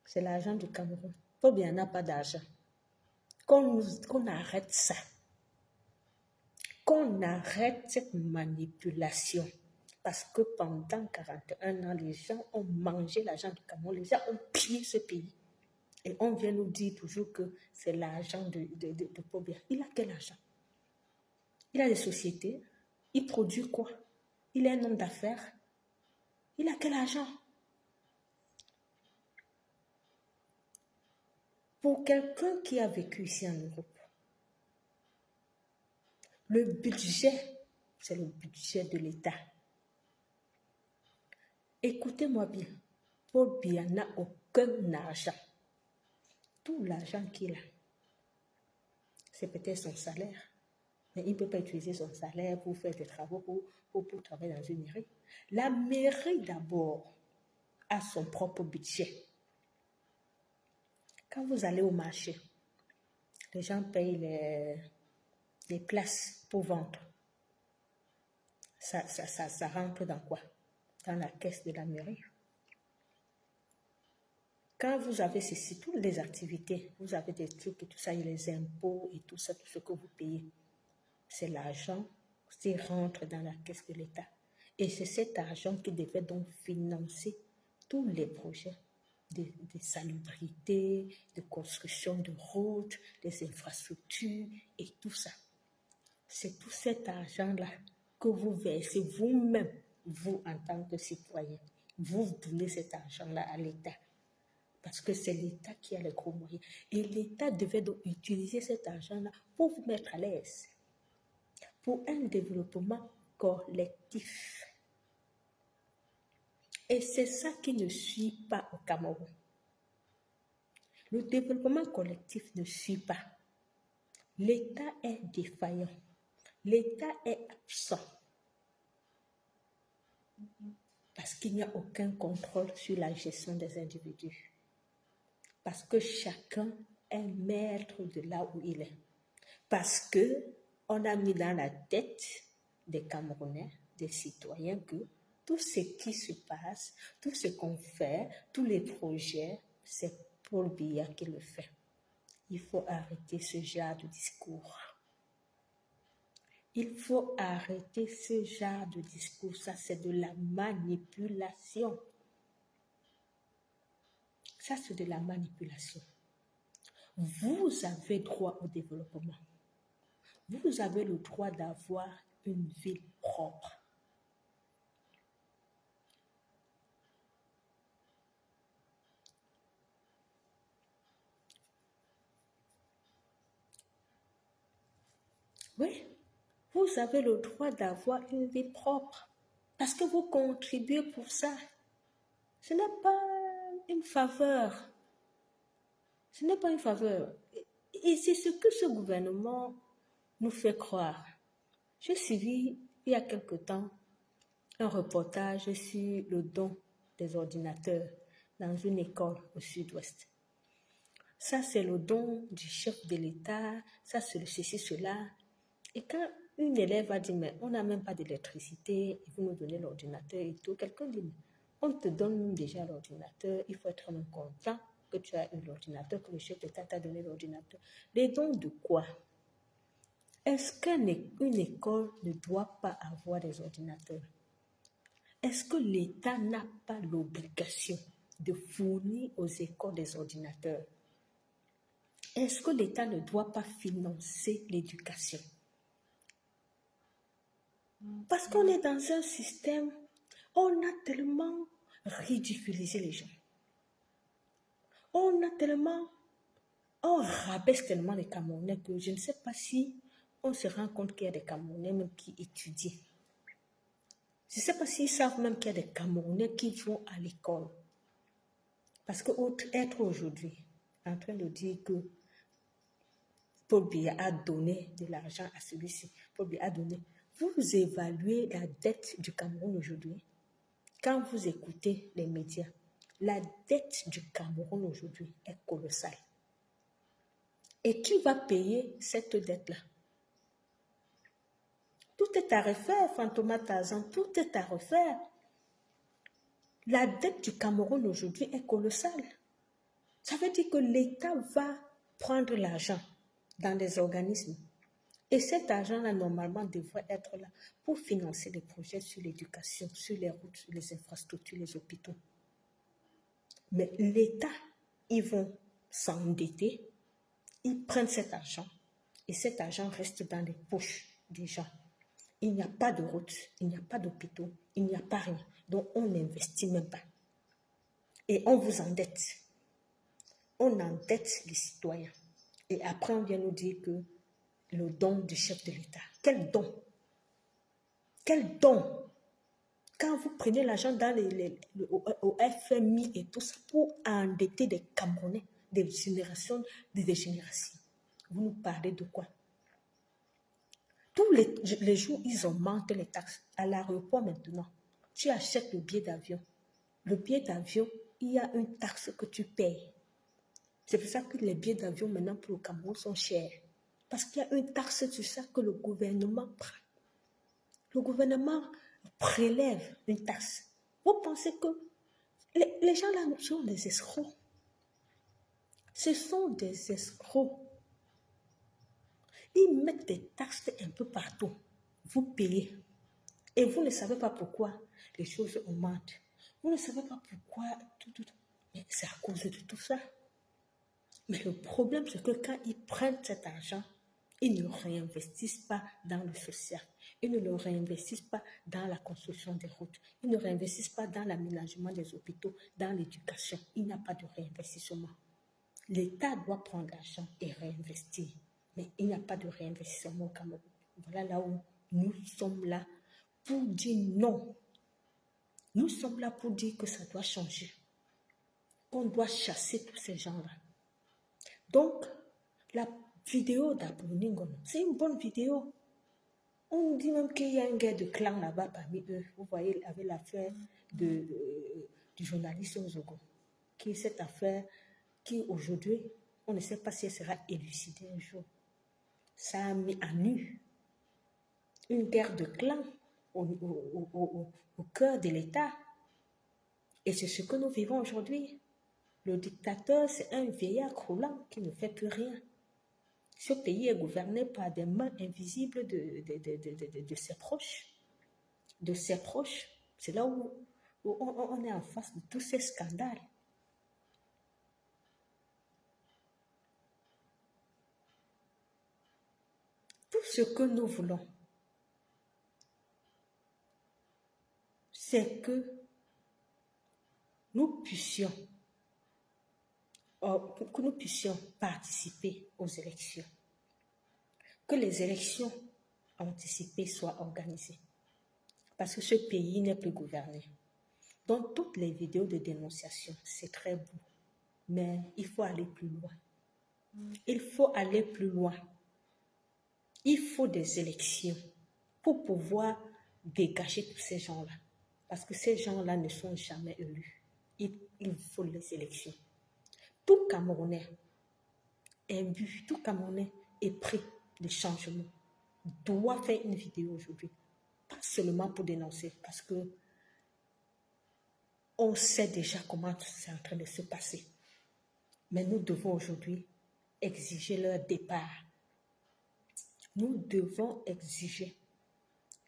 Speaker 1: C'est l'argent du Cameroun. Paul Biya n'a pas d'argent. Qu'on arrête ça. Qu'on arrête cette manipulation. Parce que pendant 41 ans, les gens ont mangé l'argent du Cameroun. Les gens ont pillé ce pays. Et on vient nous dire toujours que c'est l'argent de Paul Biya. Il a quel argent? Il a des sociétés. Il produit quoi? Il est un homme d'affaires. Il a quel argent? Pour quelqu'un qui a vécu ici en Europe, le budget, c'est le budget de l'État. Écoutez-moi bien, Paul Biya n'a aucun argent. Tout l'argent qu'il a, c'est peut-être son salaire. Mais il ne peut pas utiliser son salaire pour faire des travaux, pour travailler dans une mairie. La mairie, d'abord, a son propre budget. Quand vous allez au marché, les gens payent les places pour vendre. Ça rentre dans quoi? Dans la caisse de la mairie. Quand vous avez ceci, toutes les activités, vous avez des trucs et tout ça, et les impôts et tout ça, tout ce que vous payez, c'est l'argent qui rentre dans la caisse de l'État. Et c'est cet argent qui devait donc financer tous les projets de salubrité, de construction de routes, des infrastructures et tout ça. C'est tout cet argent-là que vous versez vous-même, vous en tant que citoyen. Vous donnez cet argent-là à l'État. Parce que c'est l'État qui a les gros moyens. Et l'État devait donc utiliser cet argent-là pour vous mettre à l'aise. Pour un développement collectif. Et c'est ça qui ne suit pas au Cameroun. Le développement collectif ne suit pas. L'État est défaillant. L'État est absent. Parce qu'il n'y a aucun contrôle sur la gestion des individus. Parce que chacun est maître de là où il est. Parce qu'on a mis dans la tête des Camerounais, des citoyens, que tout ce qui se passe, tout ce qu'on fait, tous les projets, c'est Paul Biya qui le fait. Il faut arrêter ce genre de discours. Il faut arrêter ce genre de discours. Ça, c'est de la manipulation. Ça, c'est de la manipulation. Vous avez droit au développement. Vous avez le droit d'avoir une ville propre. Oui, vous avez le droit d'avoir une vie propre parce que vous contribuez pour ça. Ce n'est pas une faveur. Ce n'est pas une faveur. Et c'est ce que ce gouvernement nous fait croire. J'ai suivi il y a quelque temps un reportage sur le don des ordinateurs dans une école au sud-ouest. Ça, c'est le don du chef de l'État, ça, c'est le ceci, cela. Et quand une élève a dit, mais on n'a même pas d'électricité, il faut nous donner l'ordinateur et tout, quelqu'un dit, on te donne déjà l'ordinateur, il faut être même content que tu as eu l'ordinateur, que le chef d'État t'a donné l'ordinateur. Les dons de quoi? Est-ce qu'une école ne doit pas avoir des ordinateurs? Est-ce que l'État n'a pas l'obligation de fournir aux écoles des ordinateurs? Est-ce que l'État ne doit pas financer l'éducation? Parce qu'on est dans un système, on a tellement ridiculisé les gens. On rabaisse tellement les Camerounais que je ne sais pas si on se rend compte qu'il y a des Camerounais même qui étudient. Je ne sais pas s'ils savent même qu'il y a des Camerounais qui vont à l'école. Parce que être aujourd'hui en train de dire que Paul Biya a donné de l'argent à celui-ci, Paul Biya a donné. Vous évaluez la dette du Cameroun aujourd'hui. quand vous écoutez les médias, la dette du Cameroun aujourd'hui est colossale. Et qui va payer cette dette-là? Tout est à refaire, Fantoma Tarzan, tout est à refaire. La dette du Cameroun aujourd'hui est colossale. Ça veut dire que l'État va prendre l'argent dans des organismes. Et cet argent-là, normalement, devrait être là pour financer des projets sur l'éducation, sur les routes, sur les infrastructures, les hôpitaux. Mais l'État, ils vont s'endetter, ils prennent cet argent et cet argent reste dans les poches des gens. Il n'y a pas de route, il n'y a pas d'hôpitaux, il n'y a pas rien. Donc, on n'investit même pas. Et on vous endette. On endette les citoyens. Et après, on vient nous dire que le don du chef de l'État. Quel don? Quel don? Quand vous prenez l'argent dans au FMI et tout ça pour endetter des Camerounais, des générations, vous nous parlez de quoi? Tous les jours, ils augmentent les taxes. À l'aéroport maintenant, tu achètes le billet d'avion. Le billet d'avion, il y a une taxe que tu payes. C'est pour ça que les billets d'avion maintenant pour le Cameroun sont chers. Parce qu'il y a une taxe sur ça que le gouvernement prend. Le gouvernement prélève une taxe. Vous pensez que les gens là sont des escrocs. Ce sont des escrocs. Ils mettent des taxes un peu partout. Vous payez. Et vous ne savez pas pourquoi les choses augmentent. Vous ne savez pas pourquoi tout. Mais c'est à cause de tout ça. Mais le problème, c'est que quand ils prennent cet argent, ils ne réinvestissent pas dans le social. Ils ne le réinvestissent pas dans la construction des routes. Ils ne réinvestissent pas dans l'aménagement des hôpitaux, dans l'éducation. Il n'y a pas de réinvestissement. L'État doit prendre l'argent et réinvestir. Mais il n'y a pas de réinvestissement au Cameroun. Voilà là où nous sommes là pour dire non. Nous sommes là pour dire que ça doit changer. Qu'on doit chasser tous ces gens-là. Donc, la vidéo d'Abouningono, c'est une bonne vidéo. On dit même qu'il y a un gars de clan là-bas parmi eux. Vous voyez, avec l'affaire du journaliste Ozogo, qui est cette affaire qui, aujourd'hui, on ne sait pas si elle sera élucidée un jour. Ça a mis à nu une guerre de clans au cœur de l'État. Et c'est ce que nous vivons aujourd'hui. Le dictateur, c'est un vieillard croulant qui ne fait plus rien. Ce pays est gouverné par des mains invisibles de ses proches. De ses proches. C'est là où on est en face de tous ces scandales. Tout ce que nous voulons, c'est que nous puissions participer aux élections. Que les élections anticipées soient organisées. Parce que ce pays n'est plus gouverné. Donc, toutes les vidéos de dénonciation, c'est très beau. Mais il faut aller plus loin. Il faut aller plus loin. Il faut des élections pour pouvoir dégager tous ces gens-là. Parce que ces gens-là ne sont jamais élus. Il faut les élections. Tout Camerounais est bu, tout Camerounais est pris de changement. Doit faire une vidéo aujourd'hui. Pas seulement pour dénoncer, parce que on sait déjà comment c'est en train de se passer. Mais nous devons aujourd'hui exiger leur départ. Nous devons exiger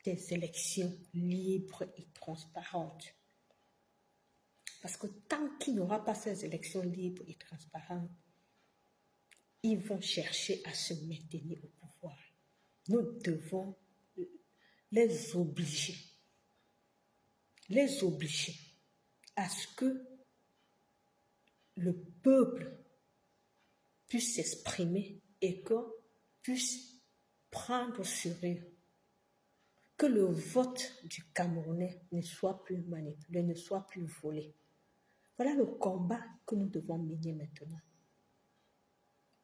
Speaker 1: des élections libres et transparentes. Parce que tant qu'il n'y aura pas ces élections libres et transparentes, ils vont chercher à se maintenir au pouvoir. Nous devons les obliger à ce que le peuple puisse s'exprimer et qu'on puisse prendre au sérieux que le vote du Camerounais ne soit plus manipulé, ne soit plus volé. Voilà le combat que nous devons mener maintenant.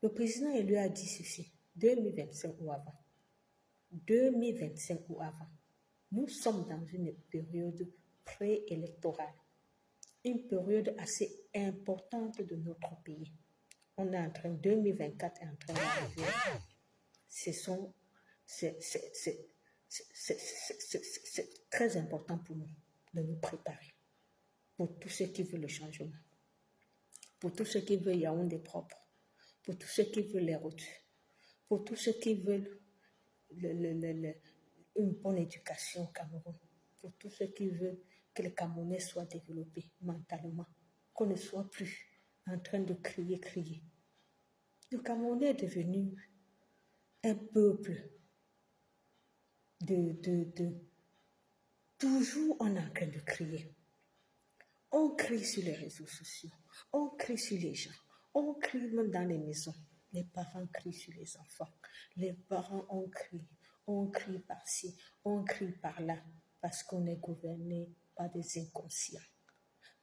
Speaker 1: Le président élu a dit ceci, 2025 ou avant. 2025 ou avant. Nous sommes dans une période préélectorale, une période assez importante de notre pays. On est en train, 2024 est en train d'arriver. C'est très important pour nous de nous préparer. Pour tous ceux qui veulent le changement. Pour tous ceux qui veulent Yaoundé propre. Pour tous ceux qui veulent les routes. Pour tous ceux qui veulent une bonne éducation au Cameroun. Pour tous ceux qui veulent que les Camerounais soient développés mentalement. Qu'on ne soit plus en train de crier. Le Camerounais est devenu un peuple toujours on est en train de crier. On crie sur les réseaux sociaux, on crie sur les gens, on crie même dans les maisons. Les parents crient sur les enfants, les parents on crie par-ci, on crie par-là, parce qu'on est gouverné par des inconscients,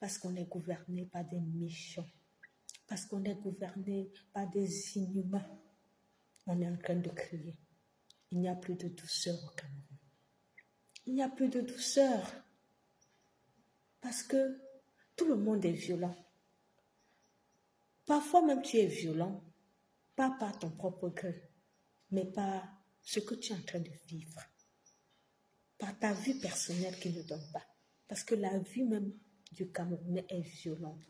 Speaker 1: parce qu'on est gouverné par des méchants, parce qu'on est gouverné par des inhumains. On est en train de crier. Il n'y a plus de douceur au Cameroun. Il n'y a plus de douceur. Parce que tout le monde est violent. Parfois même tu es violent, pas par ton propre gré, mais par ce que tu es en train de vivre. Par ta vie personnelle qui ne donne pas. Parce que la vie même du Camerounais est violente.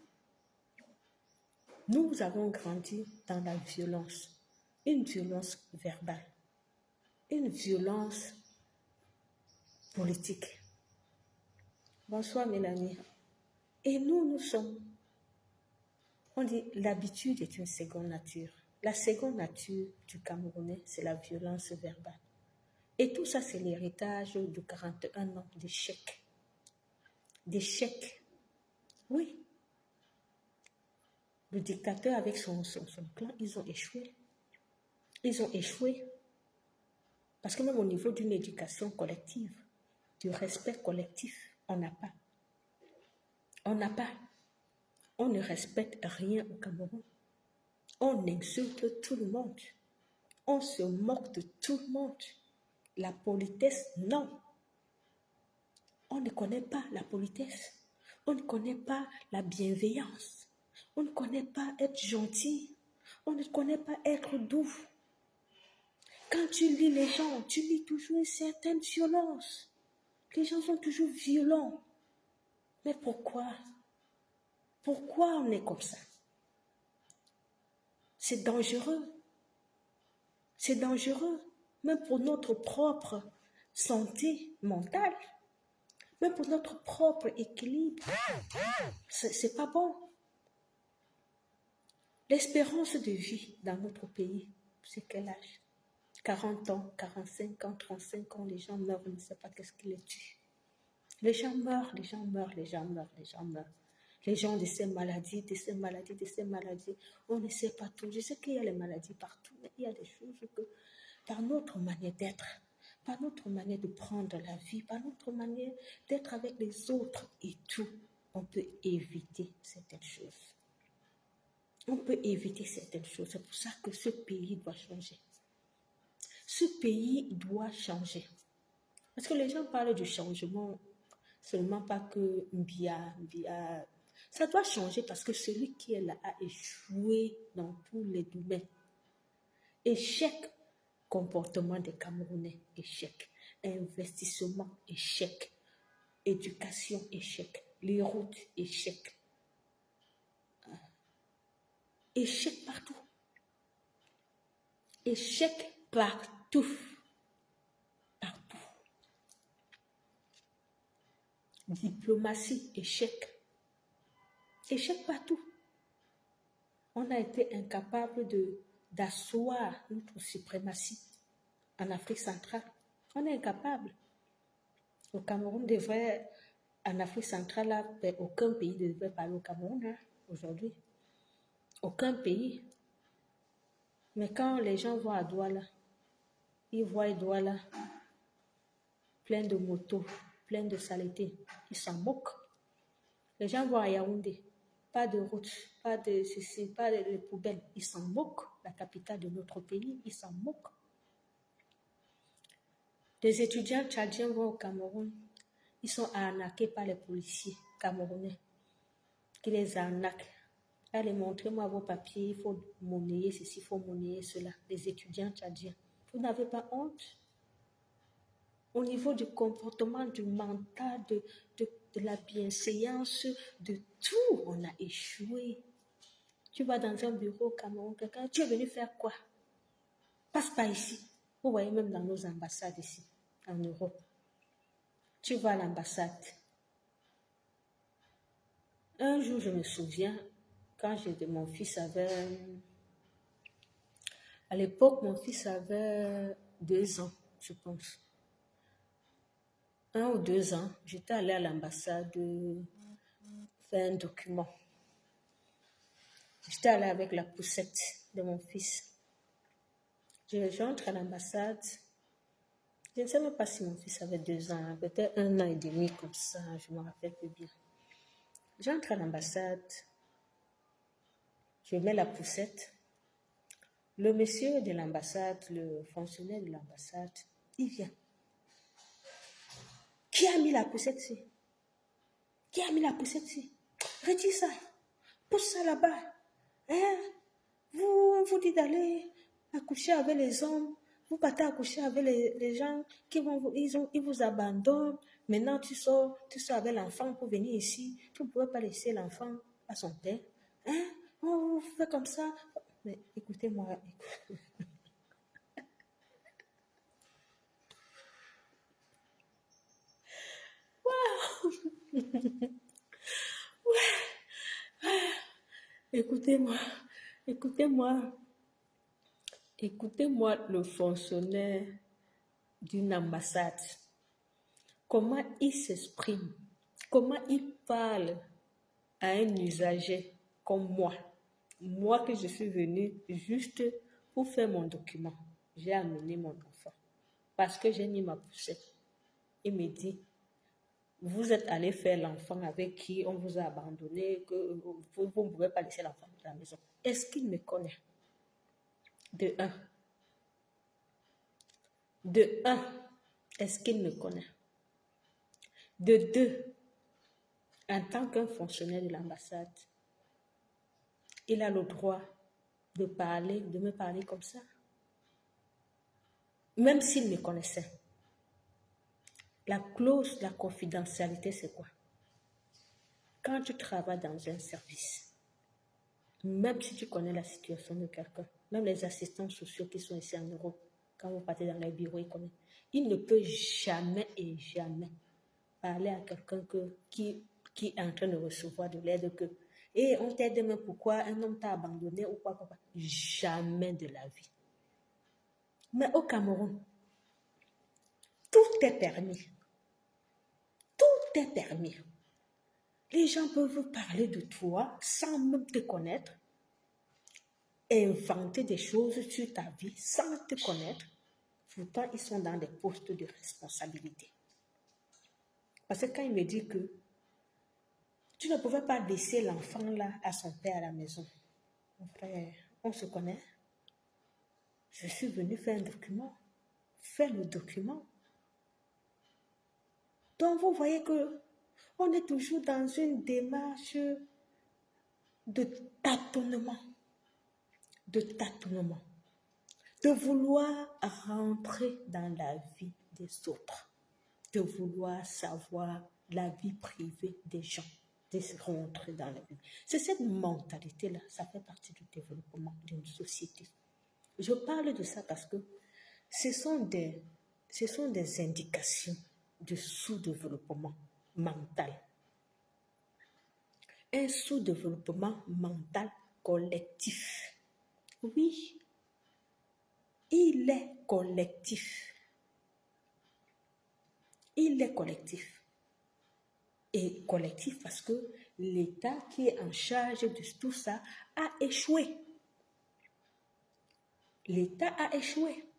Speaker 1: Nous avons grandi dans la violence. Une violence verbale. Une violence politique. Bonsoir Mélanie. Et nous sommes, on dit l'habitude est une seconde nature. La seconde nature du Camerounais, c'est la violence verbale. Et tout ça, c'est l'héritage de 41 ans d'échecs. D'échecs. Oui. Le dictateur avec son clan, ils ont échoué. Ils ont échoué. Parce que même au niveau d'une éducation collective, du respect collectif, on n'a pas. On n'a pas. On ne respecte rien au Cameroun. On insulte tout le monde. On se moque de tout le monde. La politesse, non. On ne connaît pas la politesse. On ne connaît pas la bienveillance. On ne connaît pas être gentil. On ne connaît pas être doux. Quand tu lis les gens, tu lis toujours une certaine violence. Les gens sont toujours violents. Mais pourquoi? Pourquoi on est comme ça? C'est dangereux. C'est dangereux, même pour notre propre santé mentale, même pour notre propre équilibre. C'est pas bon. L'espérance de vie dans notre pays, c'est quel âge? 40 ans, 45 ans, 35 ans, les gens meurent, on ne sait pas qu'est-ce qui les tue. Les gens meurent. Les gens de ces maladies, on ne sait pas tout. Je sais qu'il y a les maladies partout, mais il y a des choses que, par notre manière d'être, par notre manière de prendre la vie, par notre manière d'être avec les autres et tout, on peut éviter certaines choses. On peut éviter certaines choses. C'est pour ça que ce pays doit changer. Ce pays doit changer. Parce que les gens parlent du changement, seulement pas que Mbia. Ça doit changer parce que celui qui est là a échoué dans tous les domaines. Échec, comportement des Camerounais, échec. Investissement, échec. Éducation, échec. Les routes, échec. Échec partout. Échec partout. Partout. Diplomatie, échec. Échec partout. On a été incapable d'asseoir notre suprématie en Afrique centrale. On est incapable. Le Cameroun devrait, en Afrique centrale, là, aucun pays ne devrait parler au Cameroun là, aujourd'hui. Aucun pays. Mais quand les gens vont à Douala, ils voient Douala plein de motos, plein de saletés, ils s'en moquent. Les gens vont à Yaoundé, pas de route, pas de ceci, pas de poubelles, ils s'en moquent. La capitale de notre pays, ils s'en moquent. Des étudiants tchadiens vont au Cameroun, Ils sont arnaqués par les policiers camerounais qui les arnaquent. Allez, montrez-moi vos papiers, il faut monnayer ceci, il faut monnayer cela. Les étudiants tchadiens. Vous n'avez pas honte? Au niveau du comportement, du mental, de la bienséance, de tout, on a échoué. Tu vas dans un bureau au Cameroun, quelqu'un, tu es venu faire quoi? Passe pas ici. Vous voyez même dans nos ambassades ici, en Europe. Tu vas à l'ambassade. Un jour, je me souviens, quand mon fils avait... À l'époque, mon fils avait 2 ans, je pense. 1 ou 2 ans, j'étais allée à l'ambassade faire un document. J'étais allée avec la poussette de mon fils. J'entre à l'ambassade. Je ne sais même pas si mon fils avait 2 ans, peut-être 1 an et demi comme ça, je me rappelle plus bien. J'entre à l'ambassade, je mets la poussette. Le monsieur de l'ambassade, le fonctionnaire de l'ambassade, il vient. Qui a mis la poussette ici? Qui a mis la poussette ici? Retire ça. Pousse ça là-bas. Hein? Vous dites d'aller accoucher avec les hommes. Vous partez accoucher avec les gens qui ils vous abandonnent. Maintenant, tu sors avec l'enfant pour venir ici. Tu ne pouvez pas laisser l'enfant à son père. Hein? Vous faites comme ça. Mais écoutez-moi. Écoutez-moi. Écoutez-moi. Écoutez-moi le fonctionnaire d'une ambassade. Comment il s'exprime, comment il parle à un usager comme moi. Moi que je suis venue juste pour faire mon document. J'ai amené mon enfant parce que j'ai mis ma poussette. Il me dit, vous êtes allé faire l'enfant avec qui on vous a abandonné, que vous ne pouvez pas laisser l'enfant à la maison. Est-ce qu'il me connaît? De un. De un, est-ce qu'il me connaît? De deux, en tant qu'un fonctionnaire de l'ambassade, il a le droit de me parler comme ça. Même s'il me connaissait. La clause de la confidentialité, c'est quoi? Quand tu travailles dans un service, même si tu connais la situation de quelqu'un, même les assistants sociaux qui sont ici en Europe, quand vous partez dans les bureaux, ils connaissent. Il ne peut jamais et jamais parler à quelqu'un qui est en train de recevoir de l'aide que on t'aide, mais pourquoi un homme t'a abandonné ou quoi. Jamais de la vie. Mais au Cameroun, tout est permis. Tout est permis. Les gens peuvent parler de toi sans même te connaître, inventer des choses sur ta vie sans te connaître. Pourtant, ils sont dans des postes de responsabilité. Parce que quand il me dit que tu ne pouvais pas laisser l'enfant là à son père à la maison, mon frère, on se connaît. Je suis venue faire un document. Faire le document. Donc, vous voyez que on est toujours dans une démarche de tâtonnement. De tâtonnement. De vouloir rentrer dans la vie des autres. De vouloir savoir la vie privée des gens. De rentrer dans la vie. C'est cette mentalité-là, ça fait partie du développement d'une société. Je parle de ça parce que ce sont des indications de sous-développement mental. Un sous-développement mental collectif. Oui, il est collectif. Il est collectif. Et collectif parce que l'État qui est en charge de tout ça a échoué. L'État a échoué.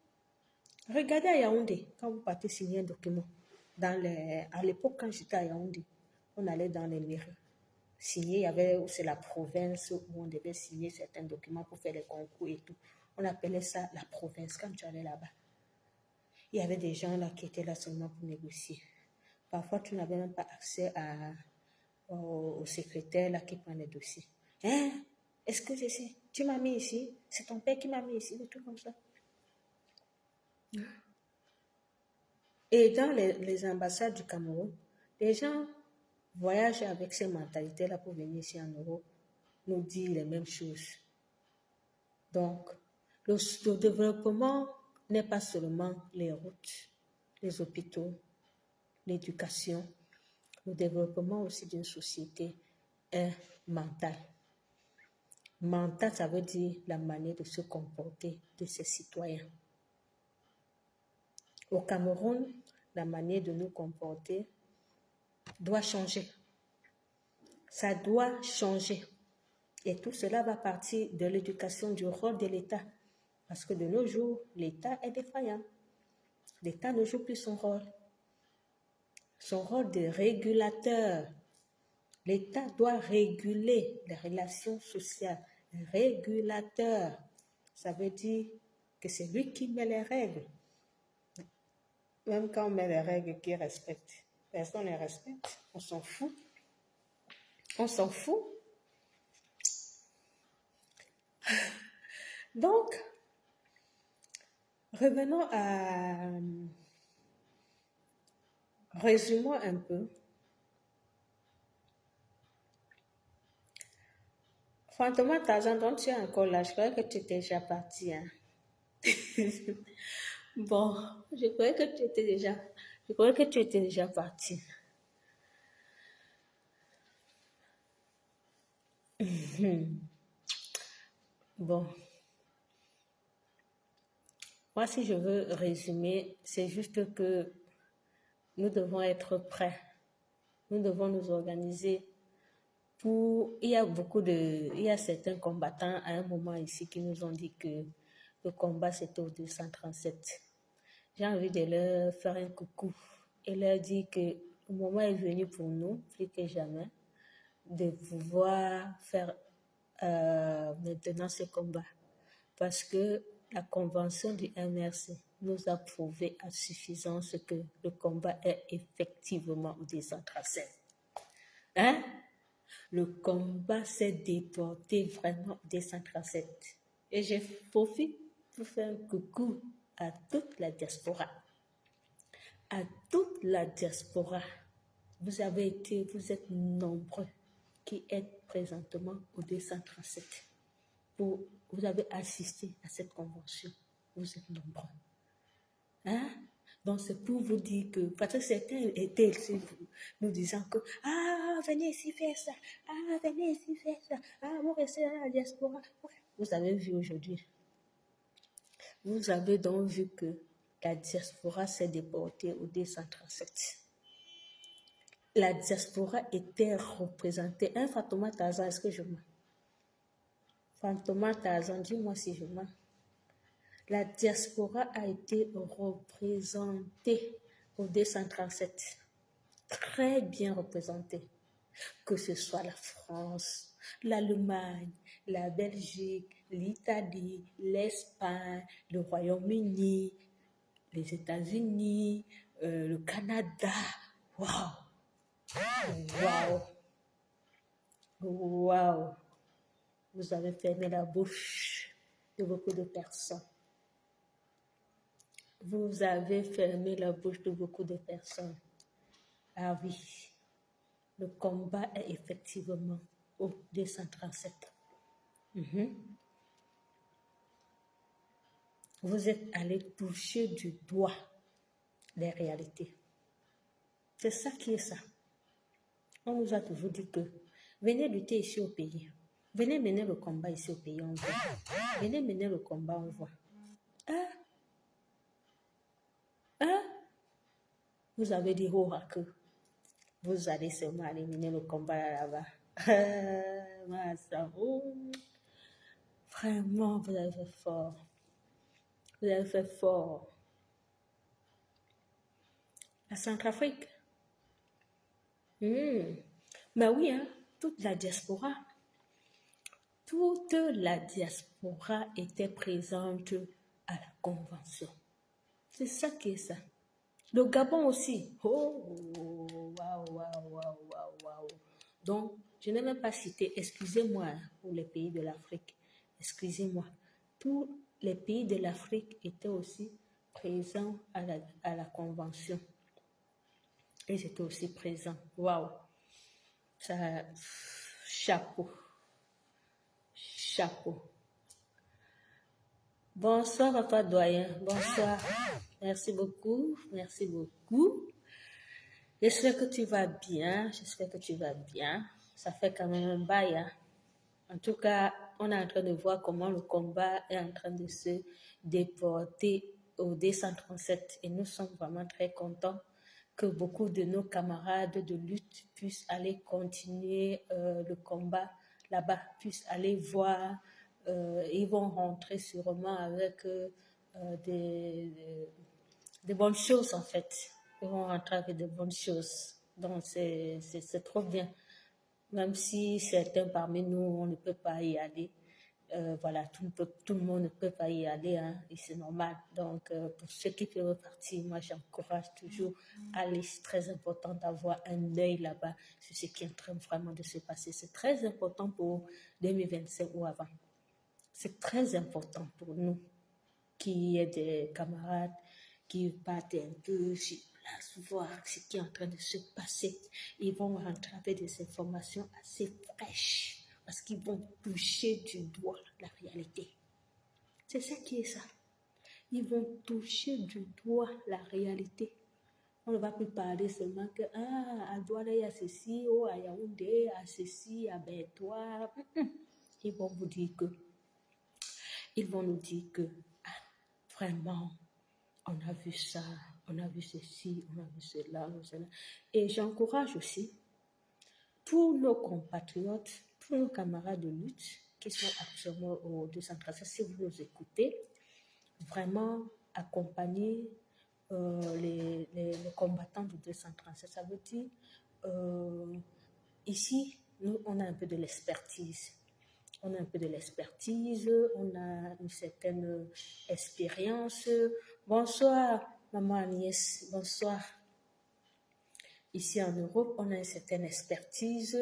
Speaker 1: Regardez à Yaoundé, quand vous partez signer un document. À l'époque, quand j'étais à Yaoundé, on allait dans les mairies. Signer, c'est la province où on devait signer certains documents pour faire les concours et tout. On appelait ça la province quand tu allais là-bas. Il y avait des gens là qui étaient là seulement pour négocier. Parfois, tu n'avais même pas accès au secrétaire là qui prend les dossiers. Hein? Est-ce que je sais? Tu m'as mis ici? C'est ton père qui m'a mis ici, des trucs comme ça. Et dans les ambassades du Cameroun, les gens voyagent avec ces mentalités-là pour venir ici en Europe, nous dire les mêmes choses. Donc, le développement n'est pas seulement les routes, les hôpitaux, l'éducation. Le développement aussi d'une société est mental. Mental, ça veut dire la manière de se comporter de ses citoyens. Au Cameroun, la manière de nous comporter doit changer. Ça doit changer. Et tout cela va partir de l'éducation, du rôle de l'État. Parce que de nos jours, l'État est défaillant. L'État ne joue plus son rôle. Son rôle de régulateur. L'État doit réguler les relations sociales. Régulateur, ça veut dire que c'est lui qui met les règles. Même quand on met les règles qui respectent, personne ne les respecte. On s'en fout. On s'en fout. Donc, revenons à... Résumons un peu. Fantôme Tarzan, donc tu es encore là. Je croyais que tu étais déjà parti. Hein? Bon, je croyais que tu étais déjà parti. Bon. Moi, si je veux résumer, c'est juste que nous devons être prêts. Nous devons nous organiser pour... Il y a certains combattants à un moment ici qui nous ont dit que le combat c'était au 237. J'ai envie de leur faire un coucou et leur dire que le moment est venu pour nous, plus que jamais, de pouvoir faire maintenant ce combat. Parce que la convention du MRC nous a prouvé à suffisance que le combat est effectivement au 237. Hein? Le combat s'est déporté vraiment au 237. Et je profite pour faire un coucou à toute la diaspora. À toute la diaspora. Vous êtes nombreux qui êtes présentement au 237. Vous avez assisté à cette convention. Vous êtes nombreux. Hein? Donc, c'est pour vous dire que, parce que certains étaient ici, nous disant que, venez ici faire ça, venez ici faire ça, vous restez dans la diaspora. Vous avez vu aujourd'hui. Vous avez donc vu que la diaspora s'est déportée au 237. La diaspora était représentée. Un Fantôme Tarzan, est-ce que je mens? Fantôme Tarzan, dis-moi si je mens. La diaspora a été représentée au 237. Très bien représentée. Que ce soit la France, l'Allemagne, la Belgique, l'Italie, l'Espagne, le Royaume-Uni, les États-Unis, le Canada. Waouh! Waouh! Waouh! Vous avez fermé la bouche de beaucoup de personnes. Vous avez fermé la bouche de beaucoup de personnes. Ah oui, le combat est effectivement au 237. Vous êtes allé toucher du doigt les réalités. C'est ça qui est ça. On nous a toujours dit que venez lutter ici au pays. Venez mener le combat ici au pays, on voit. Venez mener le combat, on voit. Vous avez dit que vous allez seulement aller mener le combat là-bas. Vraiment, vous avez fait fort. Vous avez fait fort. La Centrafrique. Mais oui, hein, toute la diaspora était présente à la convention. C'est ça qui est ça. Le Gabon aussi. Donc, je n'ai même pas cité, excusez-moi, pour les pays de l'Afrique, excusez-moi. Tous les pays de l'Afrique étaient aussi présents à la convention. Ils étaient aussi présents. Waouh! Ça, chapeau. Chapeau. Bonsoir à toi, doyen. Bonsoir. Merci beaucoup. Merci beaucoup. J'espère que tu vas bien. J'espère que tu vas bien. Ça fait quand même un bail, hein. En tout cas, on est en train de voir comment le combat est en train de se déporter au D137 et nous sommes vraiment très contents que beaucoup de nos camarades de lutte puissent aller continuer le combat là-bas, puissent aller voir. Ils vont rentrer sûrement avec des bonnes choses en fait. Ils vont rentrer avec de bonnes choses. Donc c'est trop bien. Même si certains parmi nous, on ne peut pas y aller. Voilà, tout le monde ne peut pas y aller, hein, et c'est normal. Donc, pour ceux qui peuvent partir, moi, j'encourage toujours à aller. C'est très important d'avoir un œil là-bas sur ce qui est en train vraiment de se passer. C'est très important pour 2025 ou avant. C'est très important pour nous qu'il y ait des camarades qui partent un peu sur place, voir ce qui est en train de se passer. Ils vont rentrer avec des informations assez fraîches parce qu'ils vont toucher du doigt la réalité. C'est ça qui est ça. Ils vont toucher du doigt la réalité. On ne va plus parler seulement que à Douala, il y a ceci, à Yaoundé, à ceci, à Bertois. Ils vont vous dire que ils vont nous dire que vraiment, on a vu ça, on a vu ceci, on a vu cela, cela. Et j'encourage aussi tous nos compatriotes, tous nos camarades de lutte qui sont actuellement au 213, si vous nous écoutez, vraiment accompagner les combattants du 237. Ça veut dire, ici, nous, on a un peu de l'expertise. On a un peu de l'expertise, on a une certaine expérience. Bonsoir, maman Agnès, bonsoir. Ici en Europe, on a une certaine expertise,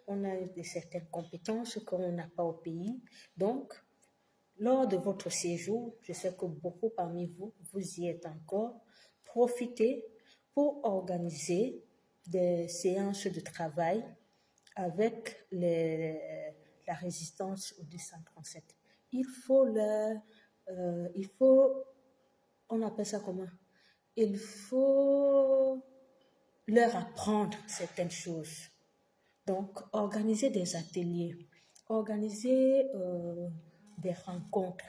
Speaker 1: on a certaines compétences qu'on n'a pas au pays. Donc, lors de votre séjour, je sais que beaucoup parmi vous, vous y êtes encore, profitez pour organiser des séances de travail avec la résistance au 237. Il faut, on appelle ça comment? Il faut leur apprendre certaines choses. Donc, organiser des ateliers, organiser des rencontres,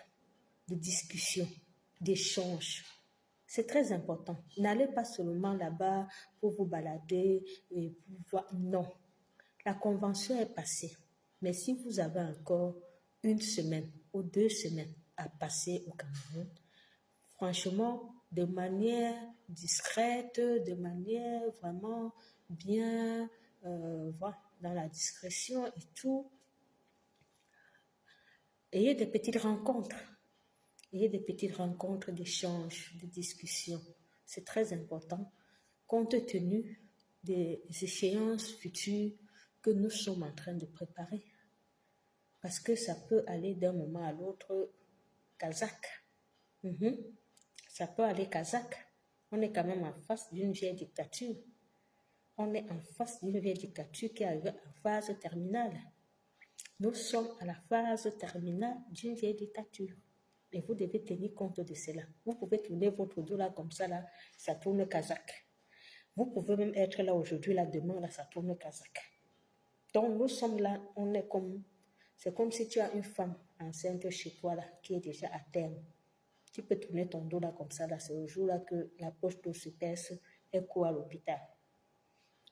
Speaker 1: des discussions, d'échanges. C'est très important. N'allez pas seulement là-bas pour vous balader et pour voir. Non. La convention est passée. Mais si vous avez encore 1 semaine ou 2 semaines à passer au Cameroun, franchement, de manière discrète, de manière vraiment bien, voilà, dans la discrétion et tout, ayez des petites rencontres. Ayez des petites rencontres d'échanges, de discussions. C'est très important, compte tenu des échéances futures que nous sommes en train de préparer. Parce que ça peut aller d'un moment à l'autre kazakh. Ça peut aller kazakh. On est quand même en face d'une vieille dictature. On est en face d'une vieille dictature qui arrive en phase terminale. Nous sommes à la phase terminale d'une vieille dictature. Et vous devez tenir compte de cela. Vous pouvez tourner votre dos là comme ça, là, ça tourne kazakh. Vous pouvez même être là aujourd'hui, là, demain, là, ça tourne kazakh. Donc, nous sommes là, on est comme... C'est comme si tu as une femme enceinte chez toi, là, qui est déjà à terme. Tu peux tourner ton dos là comme ça, là, c'est le jour là que la poche d'eau se perce et court à l'hôpital.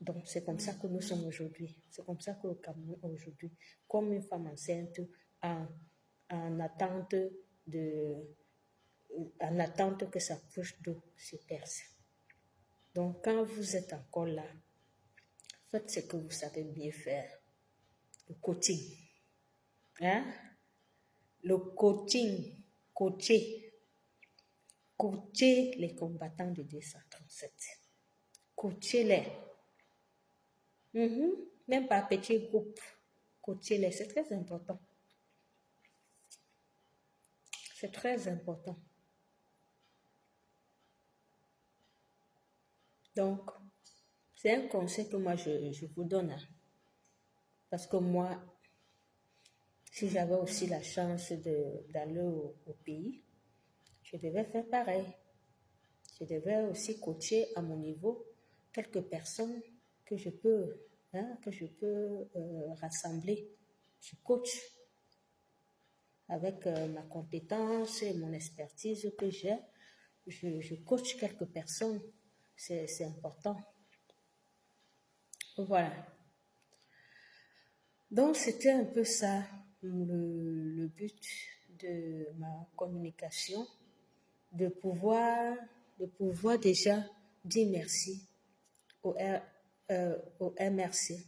Speaker 1: Donc, c'est comme ça que nous sommes aujourd'hui. C'est comme ça que le Cameroun est aujourd'hui. Comme une femme enceinte en attente que sa poche d'eau se perce. Donc, quand vous êtes encore là, faites ce que vous savez bien faire. Le coaching. Hein? Le coaching. Coacher les combattants de 237. Coachez-les. Même par petits groupes, coacher-les, c'est très important. C'est très important. Donc, c'est un conseil que moi, je vous donne. Hein. Parce que moi, si j'avais aussi la chance d'aller au pays, je devais faire pareil. Je devais aussi coacher à mon niveau quelques personnes que je peux, rassembler. Je coach avec ma compétence et mon expertise que j'ai. Je coach quelques personnes. C'est important. Voilà. Donc, c'était un peu ça, le but de ma communication, de pouvoir déjà dire merci au MRC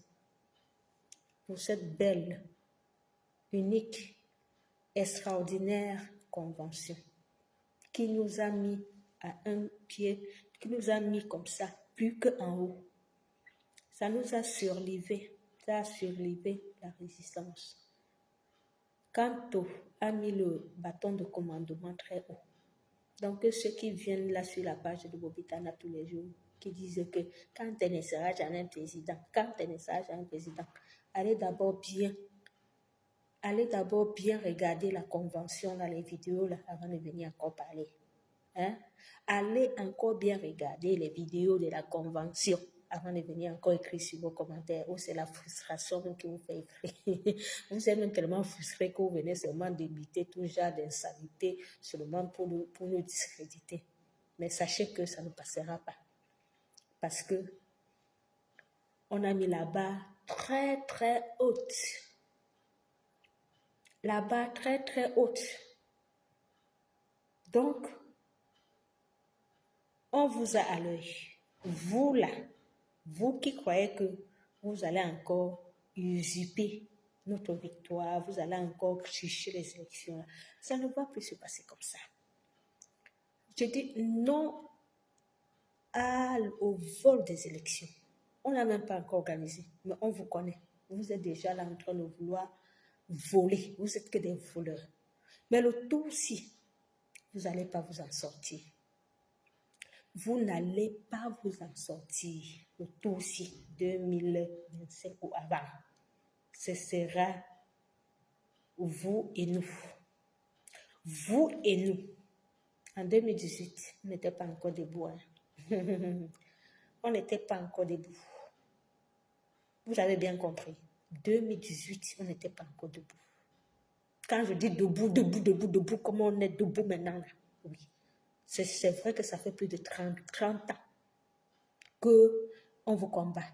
Speaker 1: pour cette belle, unique, extraordinaire convention qui nous a mis à un pied, qui nous a mis comme ça, plus qu'en haut. Ça nous a surlevé, ça a surlevé la résistance. Kanto a mis le bâton de commandement très haut. Donc, ceux qui viennent là sur la page de Bobitana tous les jours, qui disent que quand elle ne sera jamais un président, allez d'abord bien regarder la convention, là, les vidéos, là, avant de venir encore parler. Hein? Allez encore bien regarder les vidéos de la convention avant de venir encore écrire sur vos commentaires. Ou c'est la frustration qui vous fait écrire. Vous êtes même tellement frustré que vous venez seulement d'imiter tout genre d'insalité seulement pour nous discréditer. Mais sachez que ça ne passera pas. Parce que on a mis la barre très très haute. La barre très très haute. Donc, on vous a à l'œil. Vous là, vous qui croyez que vous allez encore usurper notre victoire, vous allez encore tricher les élections, ça ne va plus se passer comme ça. Je dis non au vol des élections. On n'a même pas encore organisé, mais on vous connaît. Vous êtes déjà là en train de vouloir voler. Vous êtes que des voleurs. Mais le tout si, vous n'allez pas vous en sortir. Vous n'allez pas vous en sortir. Le tout si 2025 ou avant. Ce sera vous et nous. Vous et nous. En 2018, on n'était pas encore debout. Hein? On n'était pas encore debout. Vous avez bien compris. 2018, on n'était pas encore debout. Quand je dis debout, comment on est debout maintenant là? Oui. C'est vrai que ça fait plus de 30 ans qu'on vous combat.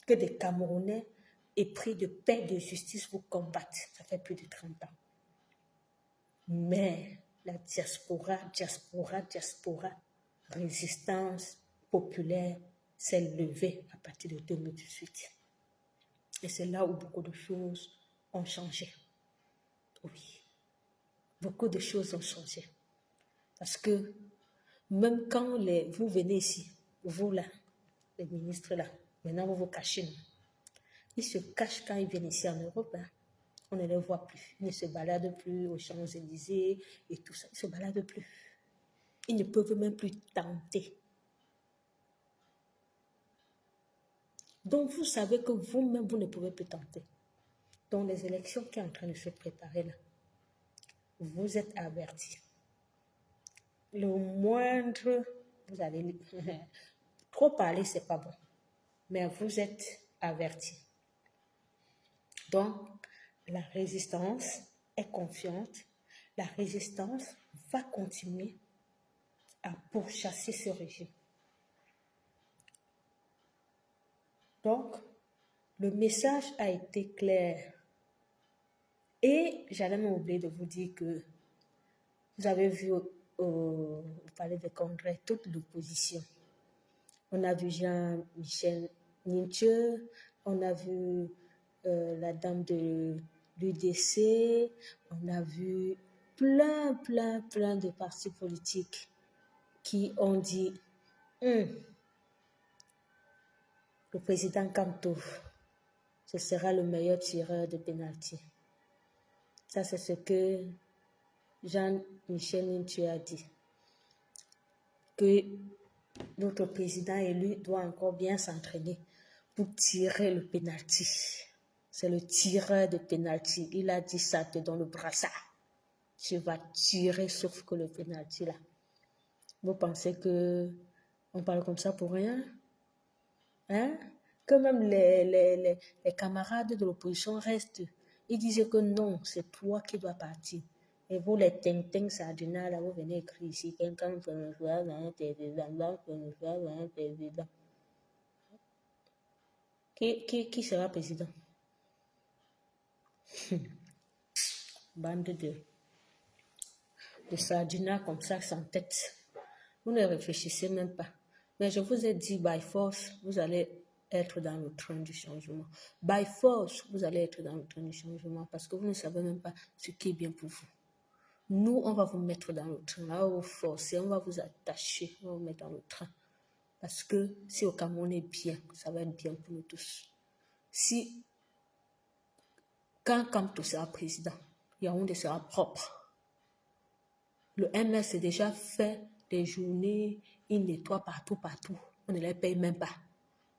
Speaker 1: Que des Camerounais épris de paix et de justice vous combattent. Ça fait plus de 30 ans. Mais la diaspora, résistance populaire s'est levée à partir de 2018. Et c'est là où beaucoup de choses ont changé. Oui, beaucoup de choses ont changé. Parce que même quand vous venez ici, vous là, les ministres là, maintenant vous vous cachez. Ils se cachent quand ils viennent ici en Europe. Hein. On ne les voit plus. Ils ne se baladent plus aux Champs-Élysées et tout ça. Ils ne se baladent plus. Ils ne peuvent même plus tenter. Donc, vous savez que vous-même, vous ne pouvez plus tenter. Dans les élections qui sont en train de se préparer là, vous êtes avertis. Le moindre, vous allez... Trop parler, c'est pas bon. Mais vous êtes avertis. Donc, la résistance est confiante. La résistance va continuer à pourchasser ce régime. Donc, le message a été clair. Et j'allais m'oublier de vous dire que vous avez vu au palais des congrès toute l'opposition. On a vu Jean-Michel Nietzsche, on a vu la dame de l'UDC, on a vu plein de partis politiques qui ont dit le président Kamto, ce sera le meilleur tireur de pénalty. Ça, c'est ce que Jean-Michel Nintu a dit. Que notre président élu doit encore bien s'entraîner pour tirer le pénalty. C'est le tireur de pénalty. Il a dit ça dans le brassard. Tu vas tirer sauf que le pénalty là. Vous pensez que on parle comme ça pour rien? Hein? Que même les camarades de l'opposition restent. Ils disaient que non, c'est toi qui dois partir. Et vous, les ting-ting sardinats, là, vous venez écrire ici, quelqu'un peut me faire un président, l'autre peut me faire un président. Qui sera président? Bande de sardinats comme ça, sans tête. Vous ne réfléchissez même pas. Mais je vous ai dit, by force, vous allez être dans le train du changement. By force, vous allez être dans le train du changement parce que vous ne savez même pas ce qui est bien pour vous. Nous, on va vous mettre dans le train, on va vous forcer, on va vous attacher, on va vous mettre dans le train. Parce que si au Cameroun est bien, ça va être bien pour nous tous. Si, quand Kamto sera président, Yaoundé sera propre. Le MS a déjà fait des journées, il nettoie partout. On ne les paye même pas.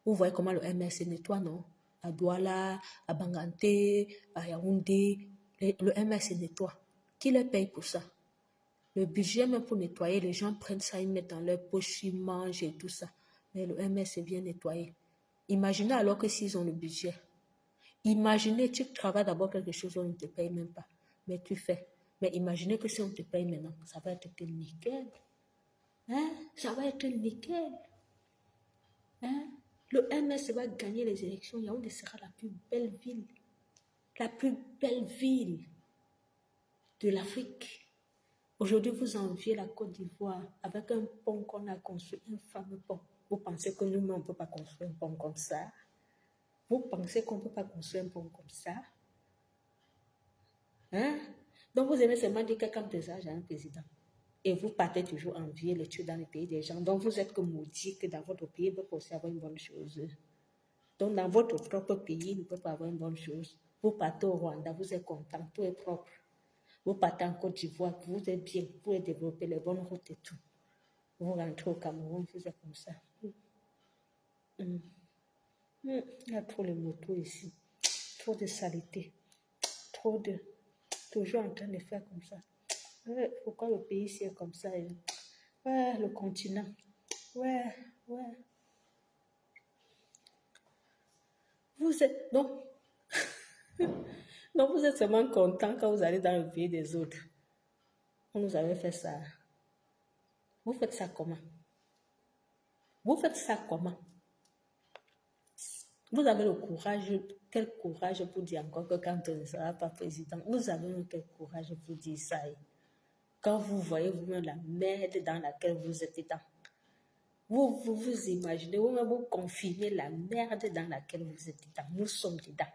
Speaker 1: Vous voyez comment le MS nettoie, non? À Douala, à Banganté, à Yaoundé, le MS nettoie. Qui les paye pour ça? Le budget, même pour nettoyer, les gens prennent ça, ils mettent dans leur poche, ils mangent et tout ça. Mais le MS est bien nettoyé. Imaginez alors que s'ils ont le budget. Imaginez, tu travailles d'abord quelque chose, on ne te paye même pas. Mais tu fais. Mais imaginez que si on te paye maintenant, ça va être nickel. Hein? Ça va être nickel. Hein? Le MS va gagner les élections. Yaoundé sera la plus belle ville. La plus belle ville de l'Afrique. Aujourd'hui, vous enviez la Côte d'Ivoire avec un pont qu'on a construit, un fameux pont. Vous pensez que nous, on ne peut pas construire un pont comme ça? Vous pensez qu'on ne peut pas construire un pont comme ça? Hein? Donc, vous aimez seulement dire que comme des âges, un président. Et vous partez toujours envier les tuer dans les pays des gens. Donc, vous êtes que maudit que dans votre pays, vous pouvez aussi avoir une bonne chose. Donc, dans votre propre pays, il ne peut pas avoir une bonne chose. Vous partez au Rwanda, vous êtes content, tout est propre. Vous partez en Côte d'Ivoire, vous êtes bien, vous pouvez développer les bonnes routes et tout. Vous rentrez au Cameroun, vous êtes comme ça. Il y a trop de motos ici, trop de saleté, trop de... Toujours en train de faire comme ça. Pourquoi le pays ici est comme ça? Ouais, le continent. Ouais. Vous êtes... Non. Non, vous êtes seulement content quand vous allez dans le pays des autres. On nous avait fait ça. Vous faites ça comment? Vous faites ça comment? Vous avez le courage, quel courage pour dire encore que quand on ne sera pas président, vous avez quel courage pour dire ça? Quand vous voyez vous-même la merde dans laquelle vous êtes dedans. Vous imaginez, vous-même vous confirmez la merde dans laquelle vous êtes dedans. Nous sommes dedans.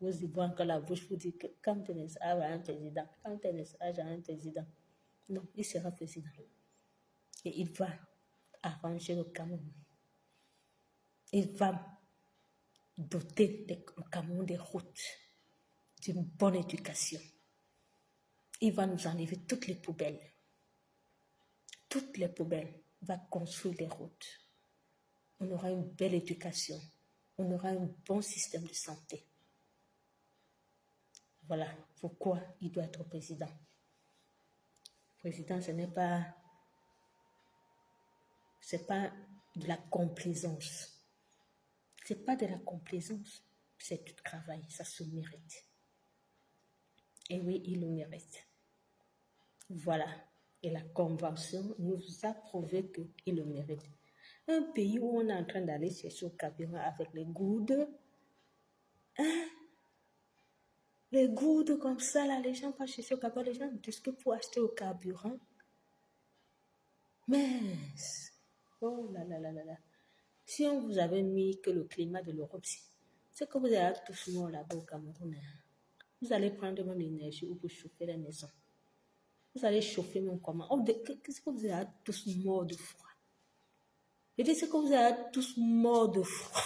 Speaker 1: Vous y voyez que la bouche vous dit que quand on ne sera pas un président, quand on ne sera pas un président, non, il sera président. Et il va arranger le Cameroun. Il va doter le Cameroun des routes, d'une bonne éducation. Il va nous enlever toutes les poubelles. Toutes les poubelles. Il va construire des routes. On aura une belle éducation. On aura un bon système de santé. Voilà pourquoi il doit être président. Président, ce n'est pas... C'est pas de la complaisance. C'est pas de la complaisance. C'est du travail. Ça se mérite. Et oui, il le mérite. Voilà. Et la convention nous a prouvé qu'il le mérite. Un pays où on est en train d'aller chercher au carburant avec les goudes. Hein? Les goudes comme ça, là, les gens passent chercher au carburant. Les gens disent que pour acheter au carburant. Mais, oh là là là là là. Si on vous avait mis que le climat de l'Europe, c'est que vous allez tous morts là-bas au Cameroun. Vous allez prendre même l'énergie pour chauffer la maison. Vous allez chauffer même comment? Oh, qu'est-ce que vous allez tous morts de froid? Je dis, c'est que vous allez tous morts de froid.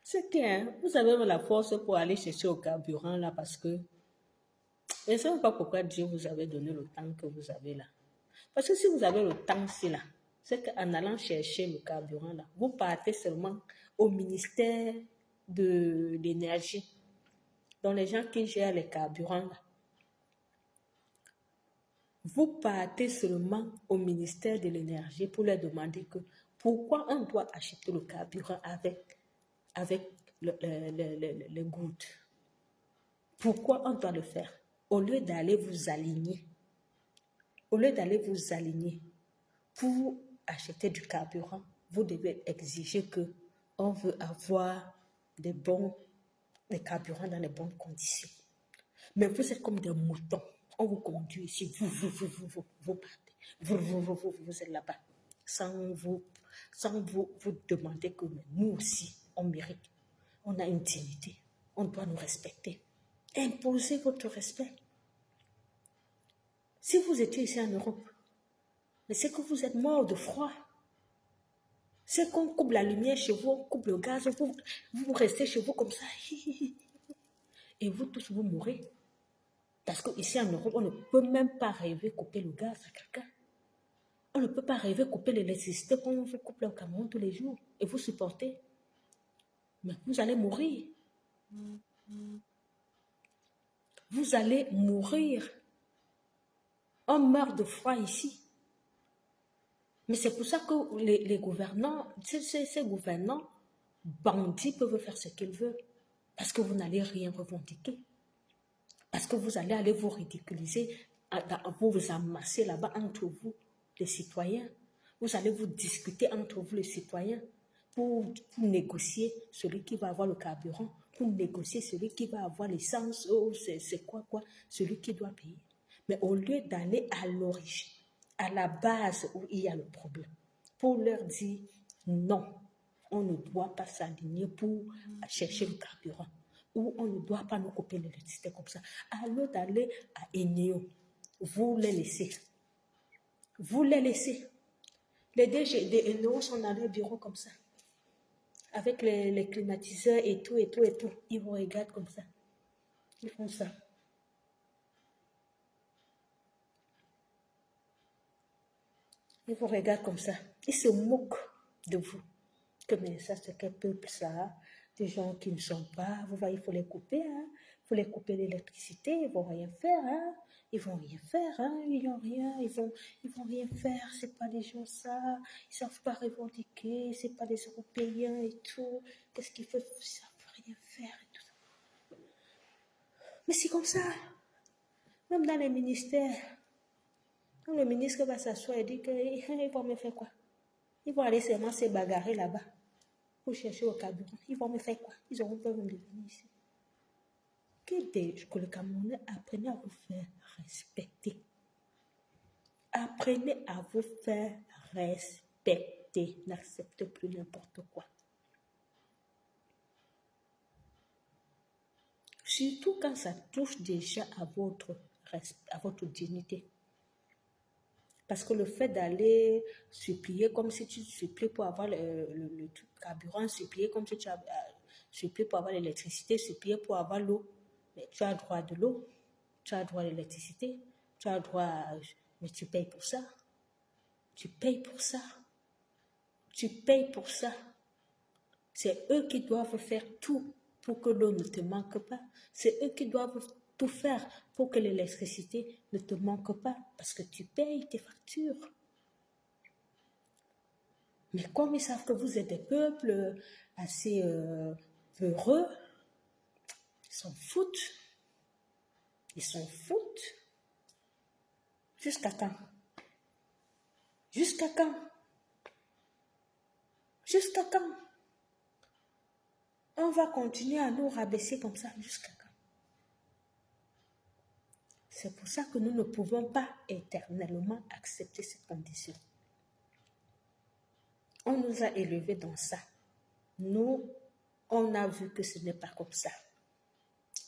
Speaker 1: C'est que vous avez la force pour aller chercher au carburant là parce que je ne sais même pas pourquoi Dieu vous avait donné le temps que vous avez là. Parce que si vous avez le temps c'est là, c'est qu'en allant chercher le carburant là, vous partez seulement au ministère de l'énergie. Donc les gens qui gèrent les carburants là, vous partez seulement au ministère de l'énergie pour leur demander que pourquoi on doit acheter le carburant avec les gouttes. Pourquoi on doit le faire? Au lieu d'aller vous aligner, pour acheter du carburant, vous devez exiger que on veut avoir des carburants dans les bonnes conditions. Mais vous êtes comme des moutons. On vous conduit ici, vous partez. Vous êtes là-bas. Sans vous demander que nous aussi, on mérite. On a une dignité. On doit nous respecter. Imposez votre respect. Si vous étiez ici en Europe, mais c'est que vous êtes mort de froid. C'est qu'on coupe la lumière chez vous, on coupe le gaz, vous restez chez vous comme ça. Et vous tous, vous mourrez. Parce qu'ici en Europe, on ne peut même pas rêver couper le gaz à quelqu'un. On ne peut pas rêver couper l'électricité comme on vous coupe le Cameroun tous les jours. Et vous supportez. Mais vous allez mourir. Vous allez mourir. On meurt de froid ici. Mais c'est pour ça que les gouvernants, ces gouvernants bandits peuvent faire ce qu'ils veulent. Parce que vous n'allez rien revendiquer. Parce que vous allez aller vous ridiculiser, vous vous amasser là-bas entre vous, les citoyens. Vous allez vous discuter entre vous, les citoyens, pour négocier celui qui va avoir le carburant, pour négocier celui qui va avoir l'essence, c'est quoi, celui qui doit payer. Mais au lieu d'aller à l'origine, à la base où il y a le problème, pour leur dire non, on ne doit pas s'aligner pour chercher le carburant, ou on ne doit pas nous couper l'électricité comme ça. À l'heure d'aller à Eneo, vous les laissez. Vous les laissez. Les DG de Eneo sont dans leur bureau comme ça, avec les climatiseurs et tout. Ils vous regardent comme ça. Ils font ça. Ils vous regardent comme ça. Ils se moquent de vous. Que mais ça, c'est quel peuple ça? Des gens qui ne sont pas, vous voyez, il faut les couper, hein? Il faut les couper l'électricité, ils vont rien faire, hein? Ils vont rien faire, hein? Ils n'ont rien, ils vont rien faire, c'est pas des gens ça, ils savent pas revendiquer, c'est pas des Européens et tout, qu'est-ce qu'ils font? Ils savent rien faire et tout ça. Mais c'est comme ça, même dans les ministères, quand le ministre va s'asseoir et dit qu'ils vont me faire quoi? Ils vont aller seulement se bagarrer là-bas pour chercher au carburant. Ils vont me faire quoi? Ils auront peur de venir ici. Que le Camerounais apprenez à vous faire respecter. Apprenez à vous faire respecter. N'acceptez plus n'importe quoi. Surtout quand ça touche déjà à votre dignité. Parce que le fait d'aller supplier comme si tu supplies pour avoir le carburant, supplier comme si tu supplies pour avoir l'électricité, supplier pour avoir l'eau. Mais tu as droit de l'eau, tu as droit à l'électricité, tu as droit mais tu payes pour ça. Tu payes pour ça. Tu payes pour ça. C'est eux qui doivent faire tout pour que l'eau ne te manque pas. C'est eux qui doivent tout faire pour que l'électricité ne te manque pas, parce que tu payes tes factures. Mais comme ils savent que vous êtes des peuples assez peureux, ils s'en foutent. Ils s'en foutent. Jusqu'à quand? Jusqu'à quand? Jusqu'à quand? On va continuer à nous rabaisser comme ça jusqu'à quand? C'est pour ça que nous ne pouvons pas éternellement accepter cette condition. On nous a élevés dans ça. Nous, on a vu que ce n'est pas comme ça.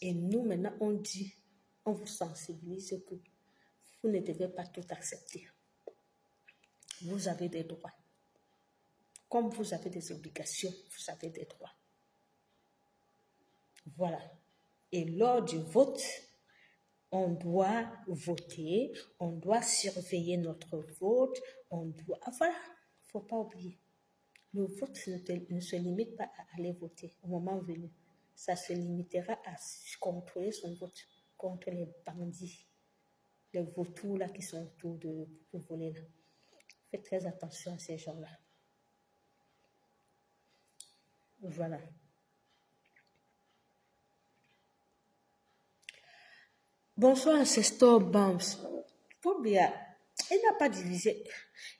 Speaker 1: Et nous, maintenant, on dit, on vous sensibilise que vous ne devez pas tout accepter. Vous avez des droits. Comme vous avez des obligations, vous avez des droits. Voilà. Et lors du vote, on doit voter, on doit surveiller notre vote, on doit... Voilà, il ne faut pas oublier. Le vote ne se limite pas à aller voter au moment venu. Ça se limitera à contrôler son vote contre les bandits, les vautours là qui sont autour de pour voler là. Faites très attention à ces gens-là. Voilà. Bonsoir, Ancestor Bams. Pobia, il n'a pas divisé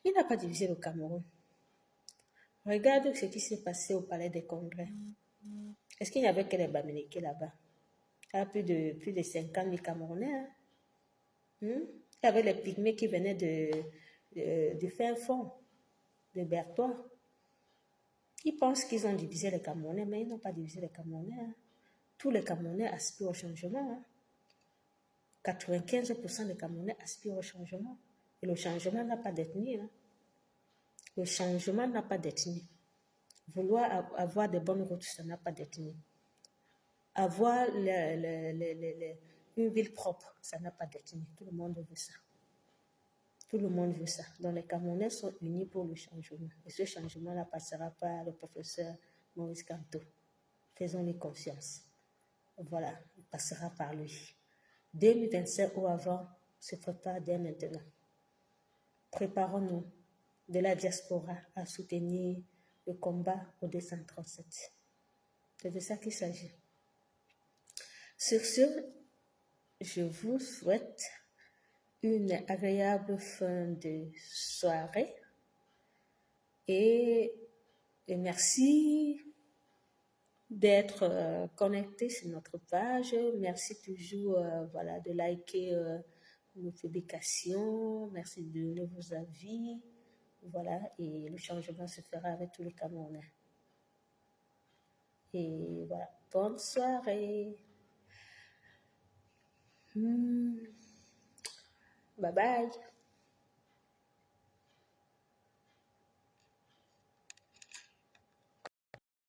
Speaker 1: le Cameroun. Regarde ce qui s'est passé au Palais des Congrès. Est-ce qu'il n'y avait que les Bamileke là-bas? Il y a plus de 50 000 Camerounais. Hein? Il y avait les Pygmées qui venaient de fin fond, de Bertois. Ils pensent qu'ils ont divisé les Camerounais, mais ils n'ont pas divisé les Camerounais. Hein? Tous les Camerounais aspirent au changement. Hein? 95% des Camerounais aspirent au changement. Et le changement n'a pas d'ethnie. Hein? Le changement n'a pas d'ethnie. Vouloir avoir de bonnes routes, ça n'a pas d'ethnie. Avoir une ville propre, ça n'a pas d'ethnie. Tout le monde veut ça. Tout le monde veut ça. Donc les Camerounais sont unis pour le changement. Et ce changement-là passera par le professeur Maurice Kamto. Faisons-lui confiance. Voilà, il passera par lui. 2025 ou avant se prépare dès maintenant. Préparons-nous de la diaspora à soutenir le combat au 237. C'est de ça qu'il s'agit. Sur ce, je vous souhaite une agréable fin de soirée et merci d'être connecté sur notre page. Merci toujours voilà, de liker nos publications. Merci de donner vos avis. Voilà, et le changement se fera avec tous les Camerounais. Et voilà, bonne soirée. Bye bye.